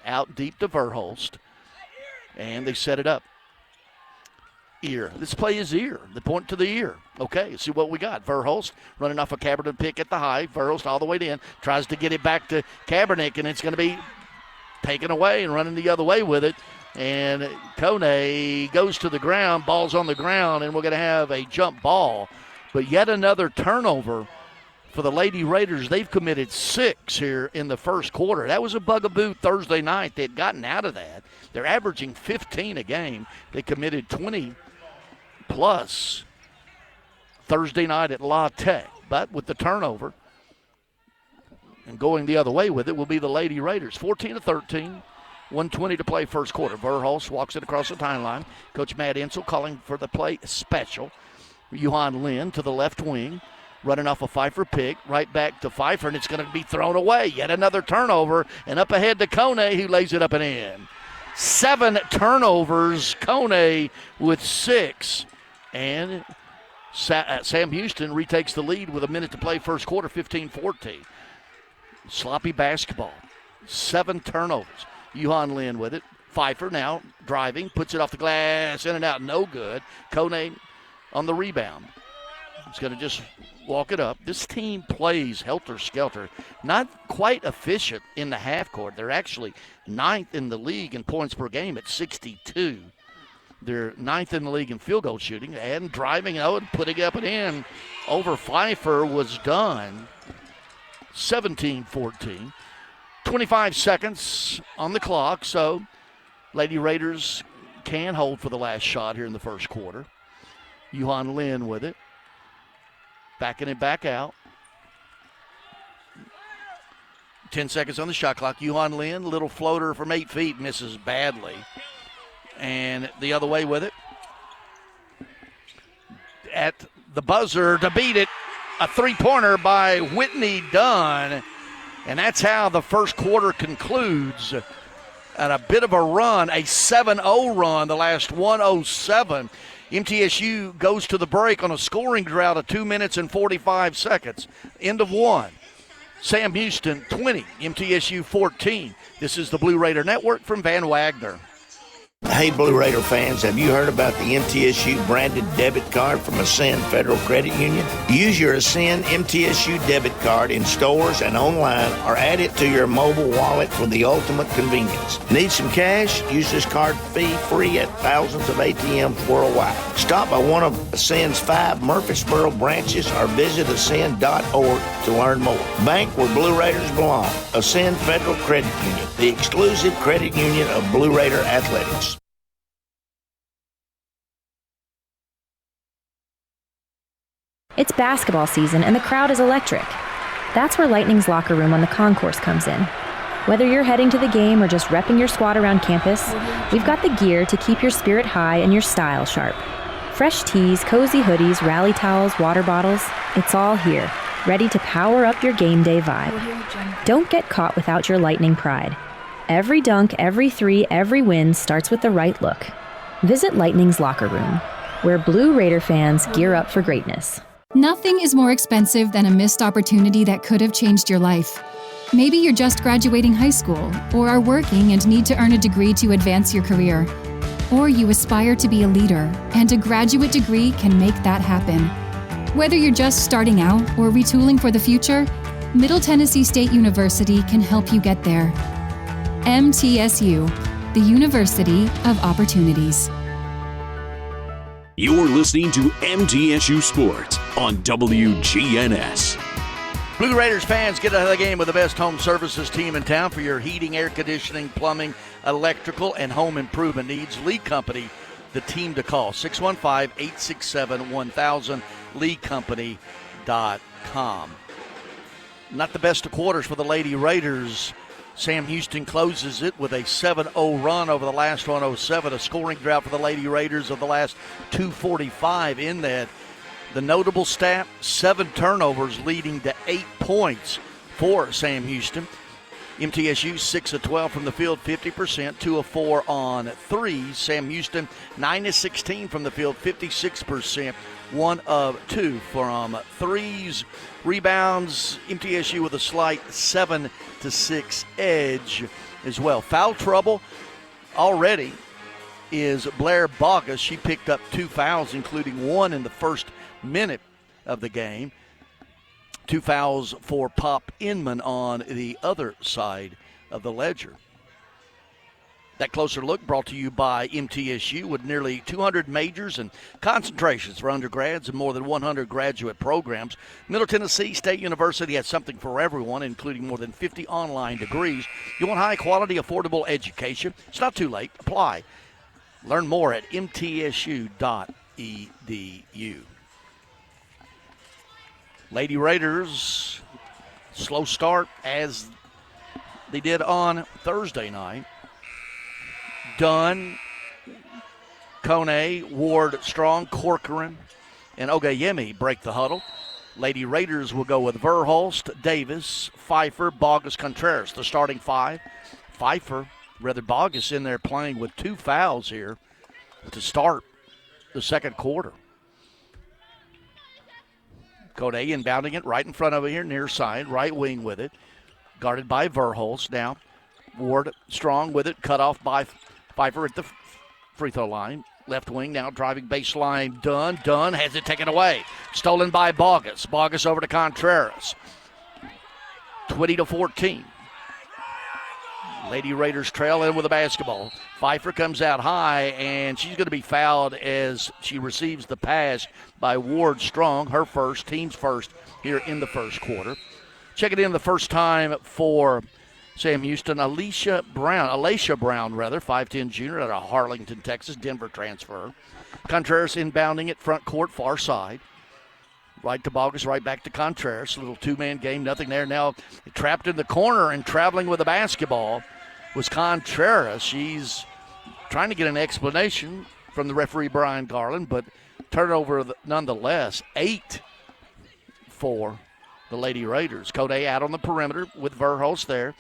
C: out deep to Verhulst. And they set it up. Ear. This play is ear. The point to the ear. Okay, see what we got. Verhulst running off a Kaepernick pick at the high. Verhulst all the way in. Tries to get it back to Kaepernick, and it's going to be taken away and running the other way with it. And Kone goes to the ground. Ball's on the ground, and we're going to have a jump ball. But yet another turnover for the Lady Raiders. They've committed 6 here in the first quarter. That was a bugaboo Thursday night. They'd gotten out of that. They're averaging 15 a game. They committed 20-plus Thursday night at La Tech. But with the turnover and going the other way with it will be the Lady Raiders. 14-13, 1:20 to play first quarter. Verhulst walks it across the timeline. Coach Matt Insel calling for the play special. Yuhan Lin to the left wing. Running off a Pfeiffer pick, right back to Pfeiffer, and it's going to be thrown away. Yet another turnover, and up ahead to Kone, who lays it up and in. 7 turnovers, Kone with 6. And Sam Houston retakes the lead with a minute to play first quarter, 15-14. Sloppy basketball. 7 turnovers. Yuhan Lin with it. Pfeiffer now driving, puts it off the glass, in and out, no good. Kone on the rebound. He's going to just walk it up. This team plays helter-skelter. Not quite efficient in the half court. They're actually 9th in the league in points per game at 62. They're 9th in the league in field goal shooting. And driving out and putting it up and in over Pfeiffer was done. 17-14. 25 seconds on the clock, so Lady Raiders can hold for the last shot here in the first quarter. Yuhan Lin with it. Backing it back out. 10 seconds on the shot clock. Yuhan Lin, little floater from 8 feet, misses badly. And the other way with it. At the buzzer to beat it, a 3-pointer by Whitney Dunn. And that's how the first quarter concludes. And a bit of a run, a 7-0 run, the last 1:07. MTSU goes to the break on a scoring drought of 2 minutes and 45 seconds. End of 1. Sam Houston 20, MTSU 14. This is the Blue Raider Network from Van Wagner.
F: Hey, Blue Raider fans, have you heard about the MTSU branded debit card from Ascend Federal Credit Union? Use your Ascend MTSU debit card in stores and online or add it to your mobile wallet for the ultimate convenience. Need some cash? Use this card fee-free at thousands of ATMs worldwide. Stop by one of Ascend's 5 Murfreesboro branches or visit ascend.org to learn more. Bank where Blue Raiders belong. Ascend Federal Credit Union, the exclusive credit union of Blue Raider Athletics.
G: It's basketball season and the crowd is electric. That's where Lightning's locker room on the concourse comes in. Whether you're heading to the game or just repping your squad around campus, we've got the gear to keep your spirit high and your style sharp. Fresh tees, cozy hoodies, rally towels, water bottles, it's all here, ready to power up your game day vibe. Don't get caught without your Lightning pride. Every dunk, every three, every win starts with the right look. Visit Lightning's locker room, where Blue Raider fans gear up for greatness.
O: Nothing is more expensive than a missed opportunity that could have changed your life. Maybe you're just graduating high school, or are working and need to earn a degree to advance your career. Or you aspire to be a leader, and a graduate degree can make that happen. Whether you're just starting out or retooling for the future, Middle Tennessee State University can help you get there. MTSU, the University of Opportunities.
B: You're listening to MTSU Sports on WGNS.
C: Blue Raiders fans, get out of the game with the best home services team in town for your heating, air conditioning, plumbing, electrical, and home improvement needs. Lee Company, the team to call. 615-867-1000, leecompany.com. Not the best of quarters for the Lady Raiders. Sam Houston closes it with a 7-0 run over the last 107, a scoring drought for the Lady Raiders of the last 245 in that. The notable stat, 7 turnovers leading to 8 points for Sam Houston. MTSU 6 of 12 from the field, 50%, 2 of 4 on threes. Sam Houston 9 of 16 from the field, 56%, 1 of 2 from threes. Rebounds, MTSU with a slight 7-6 edge as well. Foul trouble already is Blair Bogus. She picked up 2 fouls, including 1 in the first minute of the game. 2 fouls for Pop Inman on the other side of the ledger. That closer look brought to you by MTSU with nearly 200 majors and concentrations for undergrads and more than 100 graduate programs. Middle Tennessee State University has something for everyone, including more than 50 online degrees. You want high-quality, affordable education? It's not too late. Apply. Learn more at mtsu.edu. Lady Raiders, slow start as they did on Thursday night. Dunn, Kone, Ward, Strong, Corcoran, and Ogayemi break the huddle. Lady Raiders will go with Verhulst, Davis, Pfeiffer, Bogus, Contreras, the starting 5. Bogus in there playing with 2 fouls here to start the second quarter. Code inbounding it right in front of it here, near side, right wing with it. Guarded by Verhulst. Now, Ward Strong with it, cut off by Pfeiffer at the free throw line. Left wing now driving baseline. Dunn has it taken away. Stolen by Bogus. Bogus over to Contreras. 20-14. Lady Raiders trail in with the basketball. Pfeiffer comes out high, and she's going to be fouled as she receives the pass by Ward Strong, her first, team's first here in the first quarter. Check it in the first time for Sam Houston. Alicia Brown, 5'10 junior out of Harlington, Texas, Denver transfer. Contreras inbounding it, front court, far side. Right to Bogus, right back to Contreras. A little two-man game, nothing there. Now trapped in the corner and traveling with the basketball was Contreras. She's trying to get an explanation from the referee, Brian Garland, but turnover nonetheless. 8 for the Lady Raiders. Code out on the perimeter with Verhulst there.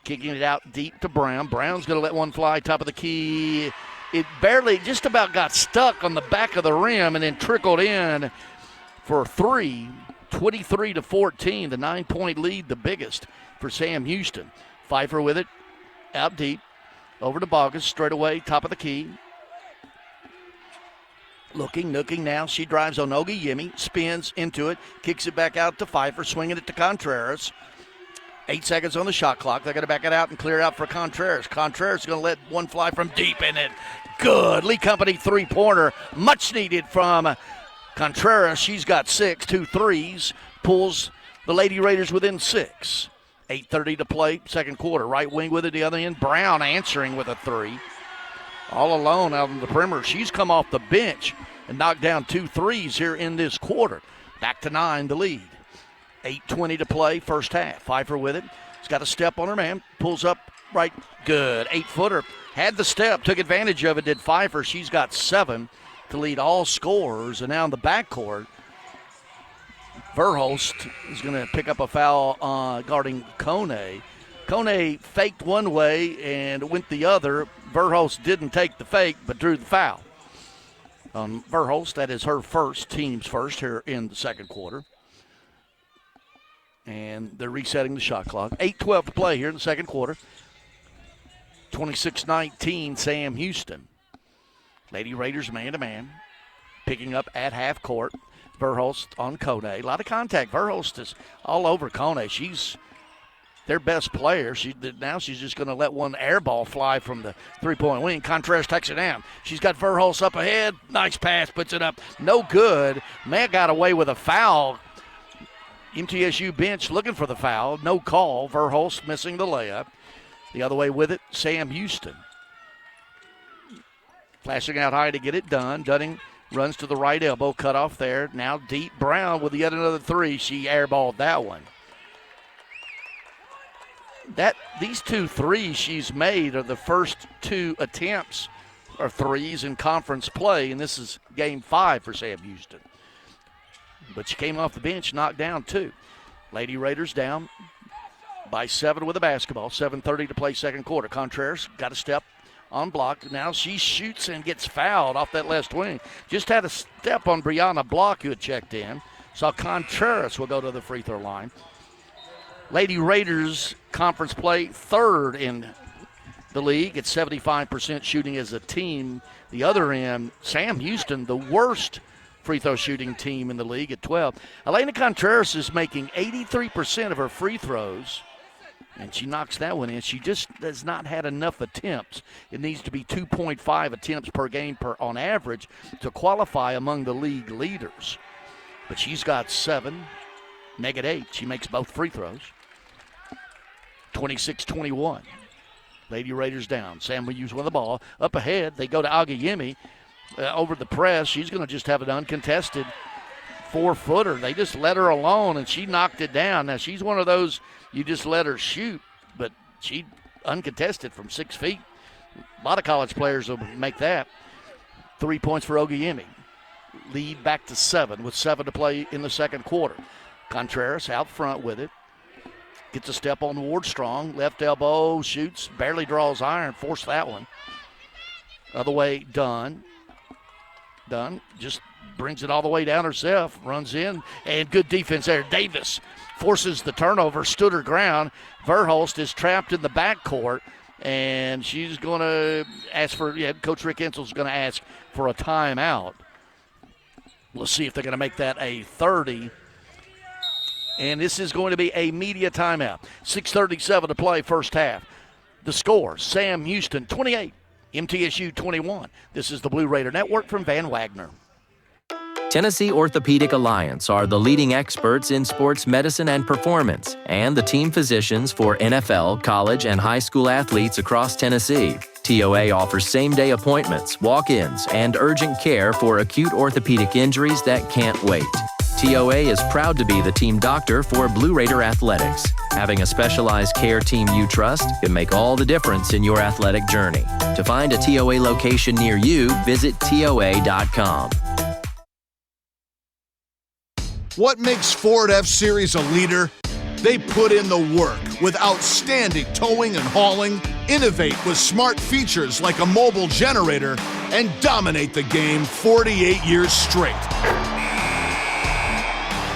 C: Kicking it out deep to Brown. Brown's going to let one fly, top of the key. It barely, just about got stuck on the back of the rim and then trickled in for 3. 23-14, the 9-point lead, the biggest for Sam Houston. Pfeiffer with it, out deep, over to Bogus, straight away, top of the key. Nooking now. She drives on Ogayemi, spins into it, kicks it back out to Pfeiffer, swinging it to Contreras. 8 seconds on the shot clock. They're going to back it out and clear it out for Contreras. Contreras is going to let one fly from deep in it. Good. Lee Company three-pointer. Much needed from Contreras. She's got 6, 2 threes. Pulls the Lady Raiders within 6. 8:30 to play, second quarter. Right wing with it, the other end. Brown answering with a 3. All alone out on the perimeter. She's come off the bench and knocked down 2 threes here in this quarter. Back to 9, the lead. 8:20 to play, first half. Pfeiffer with it. She's got a step on her man. Pulls up right. Good. 8-footer. Had the step. Took advantage of it, did Pfeiffer. She's got 7 to lead all scorers. And now in the backcourt, Verhulst is going to pick up a foul guarding Kone. Kone faked one way and went the other. Verhulst didn't take the fake but drew the foul. Verhulst, that is her first, team's first here in the second quarter. And they're resetting the shot clock. 8:12 to play here in the second quarter. 26-19, Sam Houston. Lady Raiders man-to-man. picking up at half court. Verhulst on Kone. A lot of contact. Verhulst is all over Kone. She's their best player. Now she's just going to let one air ball fly from the three-point wing. Contreras takes it down. She's got Verhulst up ahead. Nice pass, puts it up. No good. May have got away with a foul. MTSU bench looking for the foul. No call. Verhulst missing the layup. The other way with it, Sam Houston. Flashing out high to get it done. Dunning runs to the right elbow, cut off there. Now deep. Brown with yet another three. She airballed that one. These 2 threes she's made are the first 2 attempts or threes in conference play, and this is game 5 for Sam Houston. But she came off the bench, knocked down 2. Lady Raiders down by 7 with a basketball. 7:30 to play second quarter. Contreras got a step on block. Now she shoots and gets fouled off that left wing. Just had a step on Brianna Block, who had checked in. So Contreras will go to the free throw line. Lady Raiders conference play 3rd in the league at 75% shooting as a team. The other end, Sam Houston, the worst free throw shooting team in the league at 12. Elena Contreras is making 83% of her free throws. And she knocks that one in. She just has not had enough attempts. It needs to be 2.5 attempts per game on average to qualify among the league leaders. But she's got 7, -8. She makes both free throws. 26-21. Lady Raiders down. Sam Williams with the ball. Up ahead, they go to Agayemi over the press. She's going to just have an uncontested 4-footer. They just let her alone, and she knocked it down. Now, she's one of those you just let her shoot, but she uncontested from 6 feet. A lot of college players will make that. 3 points for Ogayemi. Lead back to 7 with 7 to play in the second quarter. Contreras out front with it. Gets a step on Ward Strong. Left elbow, shoots, barely draws iron. Forced that one. Other way, Dunn. Dunn just brings it all the way down herself. Runs in, and good defense there. Davis forces the turnover, stood her ground. Verhulst is trapped in the backcourt, and she's going to ask for, Coach Rick Ensel's going to ask for a timeout. We'll see if they're going to make that a 30. And this is going to be a media timeout. 6:37 to play first half. The score, Sam Houston 28, MTSU 21. This is the Blue Raider Network from Van Wagner.
I: Tennessee Orthopedic Alliance are the leading experts in sports medicine and performance, and the team physicians for NFL, college, and high school athletes across Tennessee. TOA offers same-day appointments, walk-ins, and urgent care for acute orthopedic injuries that can't wait. TOA is proud to be the team doctor for Blue Raider Athletics. Having a specialized care team you trust can make all the difference in your athletic journey. To find a TOA location near you, visit TOA.com.
V: What makes Ford F-Series a leader? They put in the work with outstanding towing and hauling, innovate with smart features like a mobile generator, and dominate the game 48 years straight.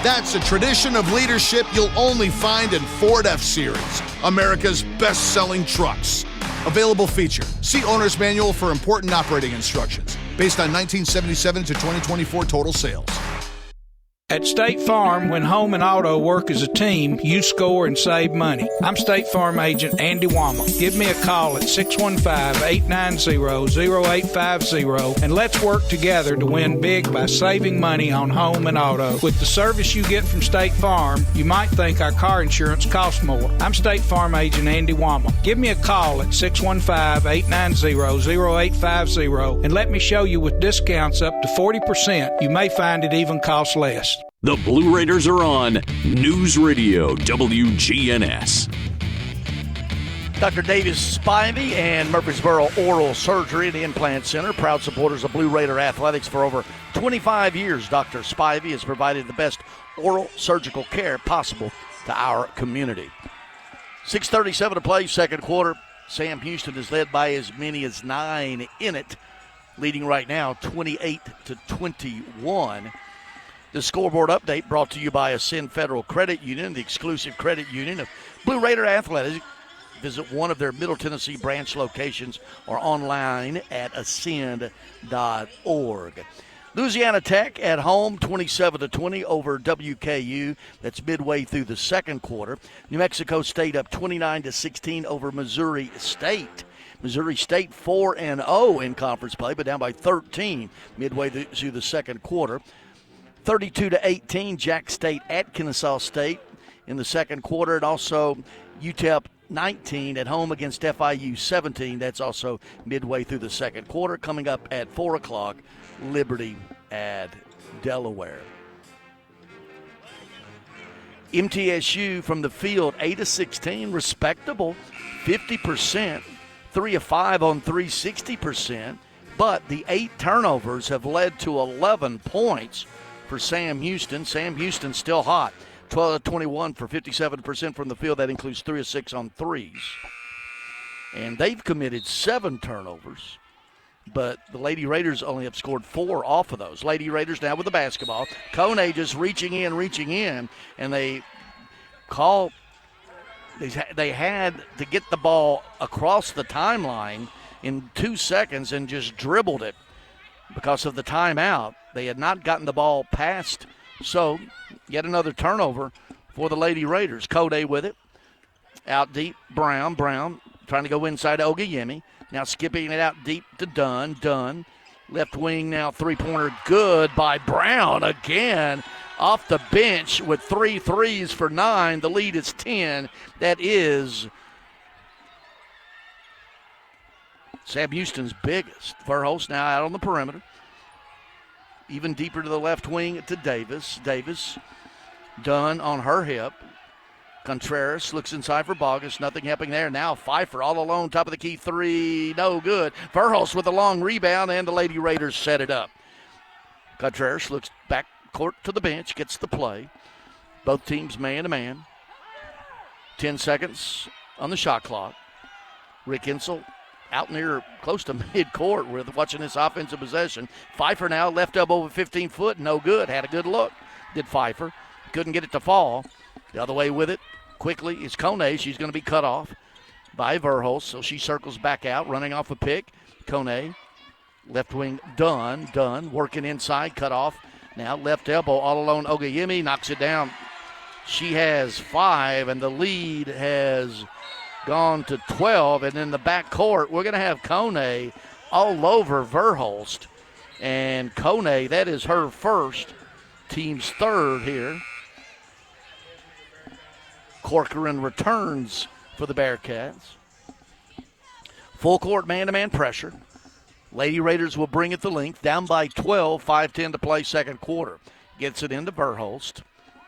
V: That's a tradition of leadership you'll only find in Ford F-Series, America's best-selling trucks. Available feature. See Owner's Manual for important operating instructions. Based on 1977 to 2024 total sales.
R: At State Farm, when home and auto work as a team, you score and save money. I'm State Farm agent Andy Wama. Give me a call at 615-890-0850 and let's work together to win big by saving money on home and auto. With the service you get from State Farm, you might think our car insurance costs more. I'm State Farm agent Andy Wama. Give me a call at 615-890-0850 and let me show you with discounts up to 40%. You may find it even costs less.
B: The Blue Raiders are on News Radio WGNS.
C: Dr. Davis Spivey and Murfreesboro Oral Surgery and Implant Center, proud supporters of Blue Raider Athletics for over 25 years. Dr. Spivey has provided the best oral surgical care possible to our community. 6:37 to play, second quarter. Sam Houston is led by as many as 9 in it, leading right now 28-21. The scoreboard update brought to you by Ascend Federal Credit Union, the exclusive credit union of Blue Raider Athletics. Visit one of their Middle Tennessee branch locations or online at ascend.org. Louisiana Tech at home, 27-20 over WKU. That's midway through the second quarter. New Mexico State up 29-16 over Missouri State. Missouri State 4-0 in conference play, but down by 13 midway through the second quarter. 32-18, Jack State at Kennesaw State in the second quarter, and also UTEP 19 at home against FIU 17. That's also midway through the second quarter. Coming up at 4 o'clock, Liberty at Delaware. MTSU from the field, 8-16, respectable, 50%, 3 of 5 on 3, 60%. But the 8 turnovers have led to 11 points for Sam Houston. Sam Houston still hot. 12 of 21 for 57% from the field. That includes 3 of 6 on threes. And they've committed 7 turnovers, but the Lady Raiders only have scored 4 off of those. Lady Raiders now with the basketball. Kone just reaching in, and they had to get the ball across the timeline in 2 seconds and just dribbled it because of the timeout. They had not gotten the ball past. So, yet another turnover for the Lady Raiders. Kode with it. Out deep, Brown trying to go inside to Ogiyemi. Now skipping it out deep to Dunn. Left wing now, three-pointer good by Brown again. Off the bench with 3 threes for 9. The lead is 10. That is Sam Houston's biggest. Verhulst now out on the perimeter. Even deeper to the left wing to Davis. Dunn on her hip. Contreras looks inside for Bogus. Nothing happening there. Now Pfeiffer all alone. Top of the key 3. No good. Verhulst with a long rebound, and the Lady Raiders set it up. Contreras looks back court to the bench. Gets the play. Both teams man-to-man. 10 seconds on the shot clock. Rick Insel out near close to midcourt with watching this offensive possession. Pfeiffer now left elbow over 15 foot. No good. Had a good look. Did Pfeiffer. Couldn't get it to fall. The other way with it quickly is Kone. She's going to be cut off by Verhulst. So she circles back out, running off a pick. Kone. Left wing Dunn. Working inside. Cut off. Now left elbow all alone. Ogiyemi knocks it down. She has 5, and the lead has gone to 12, and in the backcourt, we're going to have Kone all over Verhulst. And Kone, that is her first, team's third here. Corcoran returns for the Bearcats. Full court man-to-man pressure. Lady Raiders will bring it the length, down by 12, 5:10 to play second quarter. Gets it into Verhulst,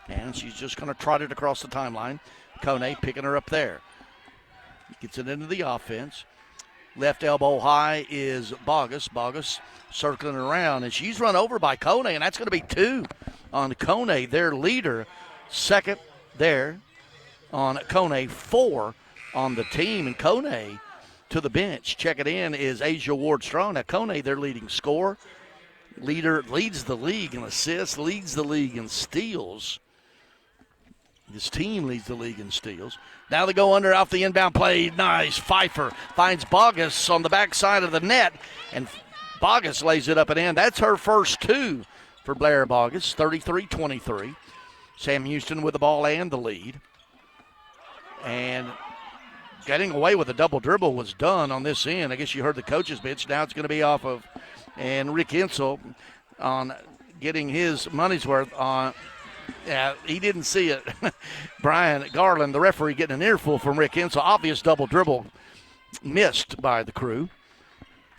C: and she's just going to trot it across the timeline. Kone picking her up there. Gets it into the offense. Left elbow high is Bogus. Bogus circling around, and she's run over by Kone, and that's going to be 2 on Kone, their leader. Second there on Kone, 4 on the team. And Kone to the bench. Check it in is Asia Ward-Strong. Now Kone, their leading scorer. Leads the league in assists, leads the league in steals. His team leads the league in steals. Now they go under off the inbound play. Nice. Pfeiffer finds Bogus on the backside of the net, and Bogus lays it up and in. That's her first 2 for Blair Bogus, 33-23. Sam Houston with the ball and the lead. And getting away with a double dribble was done on this end. I guess you heard the coach's bench. Now it's going to be off of, and Rick Insel on getting his money's worth on. Yeah, he didn't see it. Brian Garland, the referee, getting an earful from Rick Insel. Obvious double dribble missed by the crew.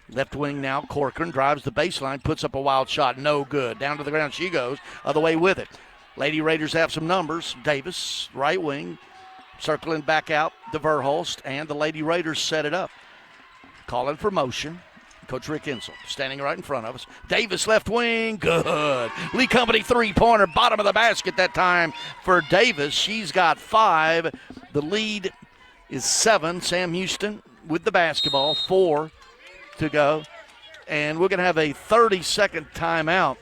C: Left wing now, Corcoran drives the baseline, puts up a wild shot. No good. Down to the ground she goes. Other way with it. Lady Raiders have some numbers. Davis, right wing, circling back out to Verhulst, and the Lady Raiders set it up. Calling for motion. Coach Rick Insel standing right in front of us. Davis left wing, good. Lee Company three-pointer, bottom of the basket that time for Davis. She's got 5. The lead is 7. Sam Houston with the basketball, 4 to go. And we're going to have a 30-second timeout.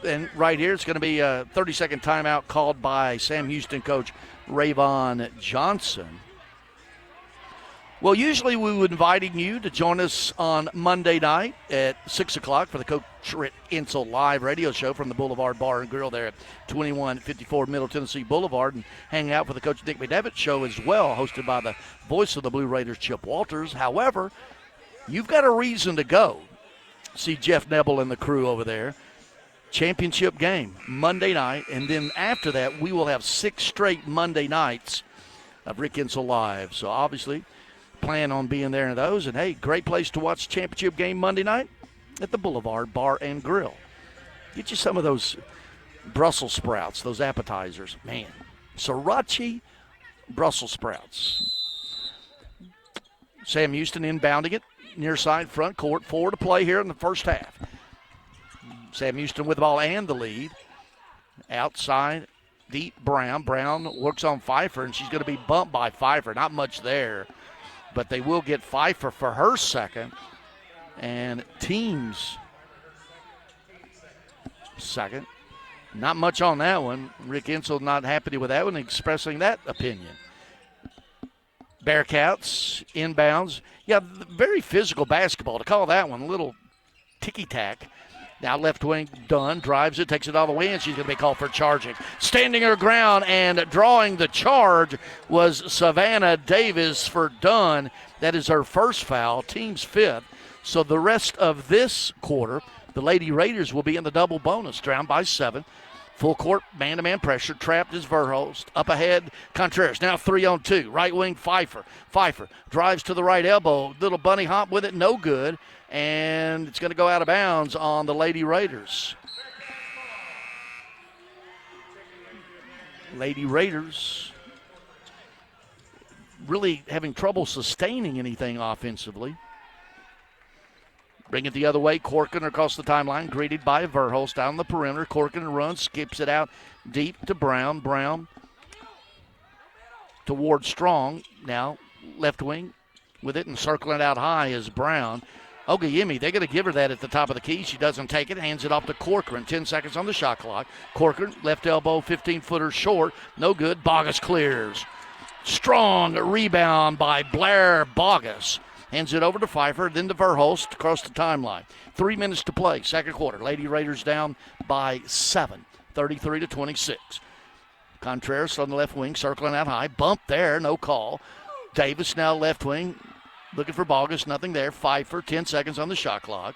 C: And right here it's going to be a 30-second timeout called by Sam Houston coach Rayvon Johnson. Well, usually we would inviting you to join us on Monday night at 6 o'clock for the Coach Rick Insel live radio show from the Boulevard Bar and Grill there at 2154 Middle Tennessee Boulevard, and hang out for the Coach Dick McDevitt show as well, hosted by the voice of the Blue Raiders, Chip Walters. However, you've got a reason to go see Jeff Nebel and the crew over there. Championship game Monday night, and then after that we will have 6 straight Monday nights of Rick Insel live. So obviously plan on being there in those. And, hey, great place to watch the championship game Monday night at the Boulevard Bar and Grill. Get you some of those Brussels sprouts, those appetizers. Man, sriracha Brussels sprouts. Sam Houston inbounding it, near side front court. 4 to play here in the first half. Sam Houston with the ball and the lead. Outside, deep Brown. Brown works on Pfeiffer, and she's going to be bumped by Pfeiffer. Not much there. But they will get Pfeiffer for her second. And Teams second. Not much on that one. Rick Insel not happy with that one, expressing that opinion. Bearcats inbounds. Yeah, very physical basketball. To call that one a little ticky-tack. Now left wing, Dunn drives it, takes it all the way, and she's going to be called for charging. Standing her ground and drawing the charge was Savannah Davis for Dunn. That is her first foul, team's 5th. So the rest of this quarter, the Lady Raiders will be in the double bonus, down by 7. Full court, man-to-man pressure. Trapped is Verhulst. Up ahead, Contreras. Now 3-on-2. Right wing, Pfeiffer. Pfeiffer drives to the right elbow. Little bunny hop with it, no good. And it's going to go out of bounds on the Lady Raiders. Lady Raiders really having trouble sustaining anything offensively. Bring it the other way. Corcoran across the timeline, greeted by Verhulst down the perimeter. Corcoran runs, skips it out deep to Brown. Brown toward Strong. Now left wing with it and circling it out high is Brown. Ogayemi, they're going to give her that at the top of the key. She doesn't take it, hands it off to Corcoran. 10 seconds on the shot clock. Corcoran, left elbow, 15-footer short. No good. Bogus clears. Strong rebound by Blair Bogus. Hands it over to Pfeiffer, then to Verhulst across the timeline. 3 minutes to play, second quarter. Lady Raiders down by 7, 33-26. Contreras on the left wing, circling out high. Bump there, no call. Davis now left wing, looking for Bogus, nothing there. Pfeiffer, 10 seconds on the shot clock.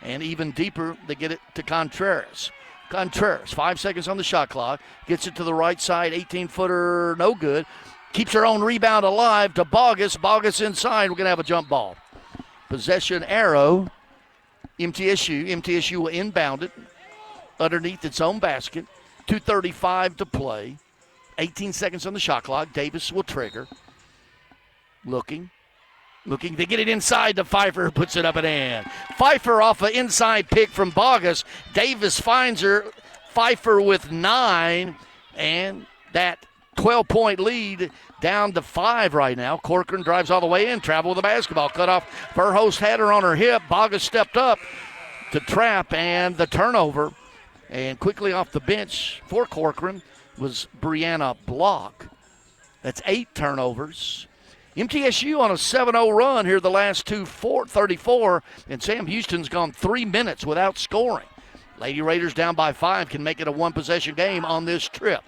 C: And even deeper, they get it to Contreras. Contreras, 5 seconds on the shot clock. Gets it to the right side, 18-footer, no good. Keeps her own rebound alive to Bogus. Bogus inside. We're going to have a jump ball. Possession arrow. MTSU. MTSU will inbound it underneath its own basket. 2:35 to play. 18 seconds on the shot clock. Davis will trigger. Looking. They get it inside to Pfeiffer. Puts it up and in. Pfeiffer off an inside pick from Bogus. Davis finds her. Pfeiffer with 9. And that 12-point lead down to 5 right now. Corcoran drives all the way in, travel with the basketball. Cut off. Verhulst had her on her hip. Bogus stepped up to trap, and the turnover. And quickly off the bench for Corcoran was Brianna Block. That's 8 turnovers. MTSU on a 7-0 run here the last 34, and Sam Houston's gone 3 minutes without scoring. Lady Raiders down by 5 can make it a one-possession game on this trip.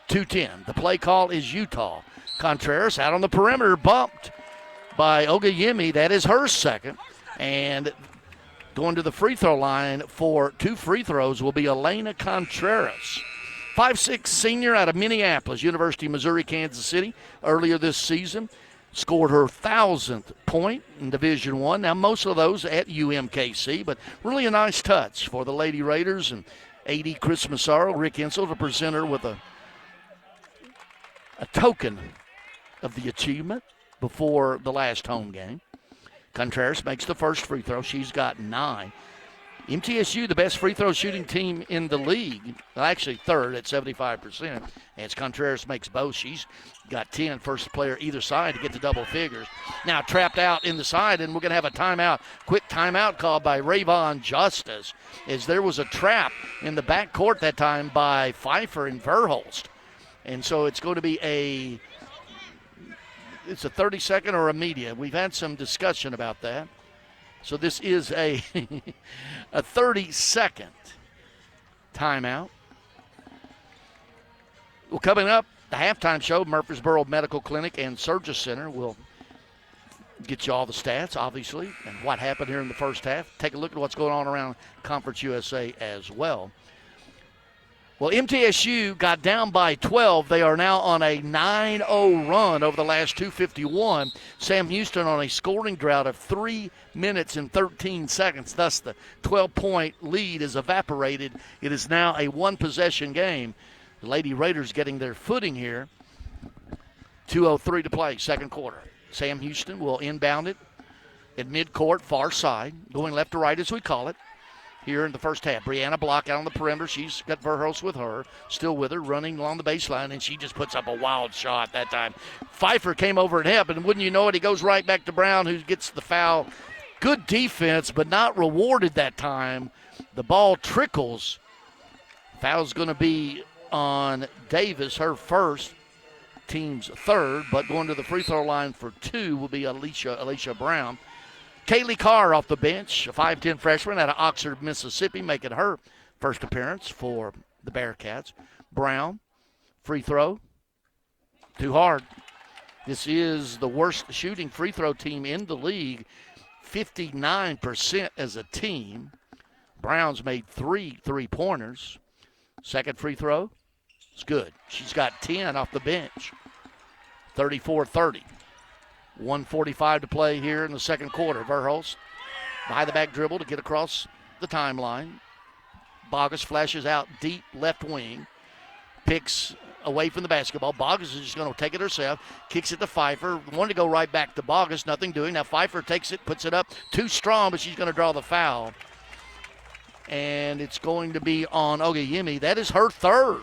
C: 2:10. The play call is Utah. Contreras out on the perimeter, bumped by Ogayemi. That is her second. And going to the free throw line for 2 free throws will be Elena Contreras. 5'6" senior out of Minneapolis, University of Missouri, Kansas City, earlier this season. Scored her 1,000th point in Division I. Now, most of those at UMKC, but really a nice touch for the Lady Raiders. And AD Chris Massaro, Rick Insel, to present her with a token of the achievement before the last home game. Contreras makes the first free throw. She's got 9. MTSU, the best free throw shooting team in the league, well, actually third at 75%. As Contreras makes both, she's got 10, first player either side to get to double figures. Now trapped out in the side, and we're going to have a timeout, quick timeout called by Rayvon Justice, as there was a trap in the backcourt that time by Pfeiffer and Verhulst. And so it's going to be a it's a 30-second or a media. We've had some discussion about that. So this is a 30-second timeout. Well, coming up, the halftime show, Murfreesboro Medical Clinic and Surgery Center will get you all the stats, obviously, and what happened here in the first half. Take a look at what's going on around Conference USA as well. Well, MTSU got down by 12. They are now on a 9-0 run over the last 251. Sam Houston on a scoring drought of 3 minutes and 13 seconds. Thus, the 12-point lead is evaporated. It is now a one-possession game. The Lady Raiders getting their footing here. 2:03 to play, second quarter. Sam Houston will inbound it at midcourt, far side, going left to right as we call it. Here in the first half, Brianna Block out on the perimeter. She's got Verhulst with her, still with her, running along the baseline, and she just puts up a wild shot that time. Pfeiffer came over and helped, and wouldn't you know it, he goes right back to Brown, who gets the foul. Good defense, but not rewarded that time. The ball trickles. Foul's going to be on Davis, her first, team's third, but going to the free throw line for two will be Alicia Brown. Kaylee Carr off the bench, a 5'10 freshman out of Oxford, Mississippi, making her first appearance for the Bearcats. Brown, free throw, too hard. This is the worst shooting free throw team in the league, 59% as a team. Brown's made 3 3-pointers. Second free throw, it's good. She's got 10 off the bench, 34-30. 1:45 to play here in the second quarter. Verhulst behind the back dribble to get across the timeline. Bogus flashes out deep left wing. Picks away from the basketball. Bogus is just going to take it herself. Kicks it to Pfeiffer. Wanted to go right back to Bogus. Nothing doing. Now Pfeiffer takes it, puts it up. Too strong, but she's going to draw the foul. And it's going to be on Ogeyemi. That is her third.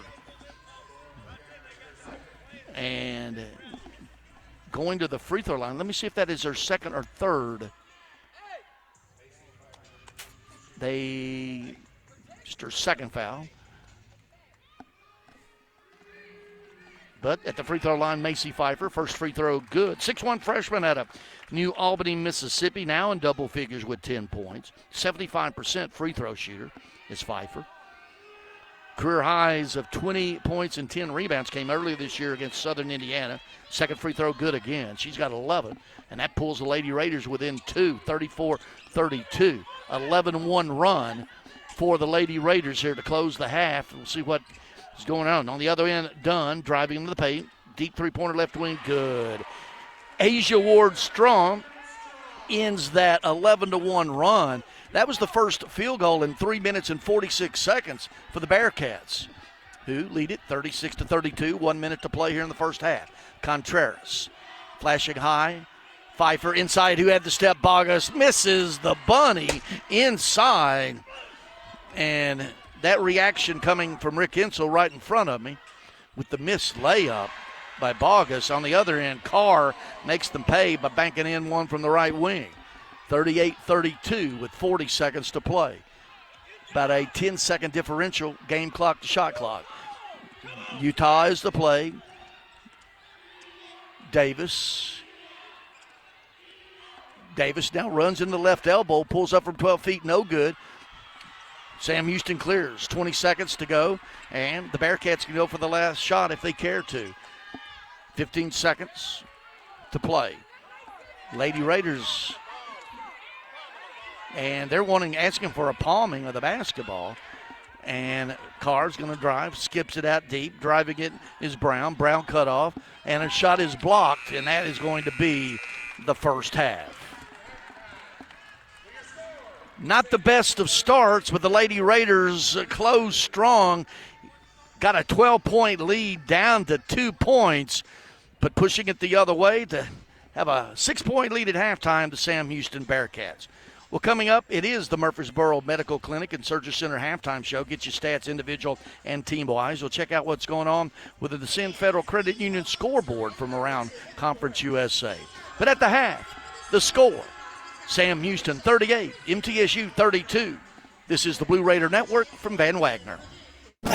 C: And going to the free throw line. Let me see if that is her second or third. Just her second foul. But at the free throw line, Macy Pfeiffer, first free throw good. 6'1 freshman out of New Albany, Mississippi, now in double figures with 10 points. 75% free throw shooter is Pfeiffer. Career highs of 20 points and 10 rebounds came earlier this year against Southern Indiana. Second free throw good again. She's got 11, and that pulls the Lady Raiders within 2, 34-32. 11-1 run for the Lady Raiders here to close the half. We'll see what is going on. On the other end, Dunn driving into the paint. Deep three-pointer left wing, good. Asia Ward-Strong ends that 11-1 run. That was the first field goal in 3 minutes and 46 seconds for the Bearcats, who lead it 36-32. 1 minute to play here in the first half. Contreras flashing high. Pfeiffer inside, who had the step. Bogus misses the bunny inside. And that reaction coming from Rick Insel right in front of me with the missed layup by Bogus. On the other end, Carr makes them pay by banking in one from the right wing. 38-32 with 40 seconds to play. About a 10-second differential, game clock to shot clock. Utah is the play. Davis now runs in the left elbow, pulls up from 12 feet, no good. Sam Houston clears, 20 seconds to go, and the Bearcats can go for the last shot if they care to. 15 seconds to play. Lady Raiders, and they're asking for a palming of the basketball. And Carr's going to drive, skips it out deep. Driving it is Brown. Brown cut off, and a shot is blocked, and that is going to be the first half. Not the best of starts, but the Lady Raiders close strong. Got a 12-point lead down to 2 points, but pushing it the other way to have a 6-point lead at halftime to Sam Houston Bearcats. Well, coming up, it is the Murfreesboro Medical Clinic and Surgery Center halftime show. Get your stats individual and team-wise. We'll check out what's going on with the Descend Federal Credit Union scoreboard from around Conference USA. But at the half, the score, Sam Houston 38, MTSU 32. This is the Blue Raider Network from Van Wagner.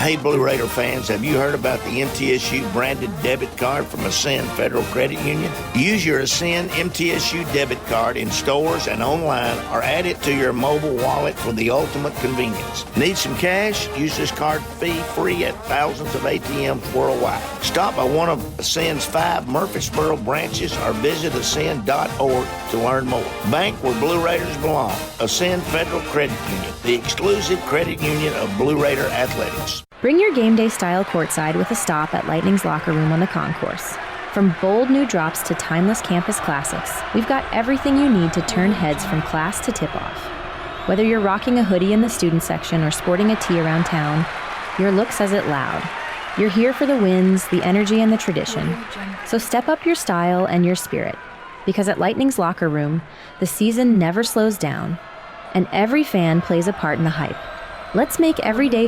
F: Hey, Blue Raider fans, have you heard about the MTSU branded debit card from Ascend Federal Credit Union? Use your Ascend MTSU debit card in stores and online or add it to your mobile wallet for the ultimate convenience. Need some cash? Use this card fee-free at thousands of ATMs worldwide. Stop by one of Ascend's 5 Murfreesboro branches or visit ascend.org to learn more. Bank where Blue Raiders belong. Ascend Federal Credit Union, the exclusive credit union of Blue Raider Athletics.
G: Bring your game day style courtside with a stop at Lightning's locker room on the concourse. From bold new drops to timeless campus classics, we've got everything you need to turn heads from class to tip-off. Whether you're rocking a hoodie in the student section or sporting a tee around town, your look says it loud. You're here for the wins, the energy, and the tradition. So step up your style and your spirit, because at Lightning's locker room, the season never slows down, and every fan plays a part in the hype. Let's make every day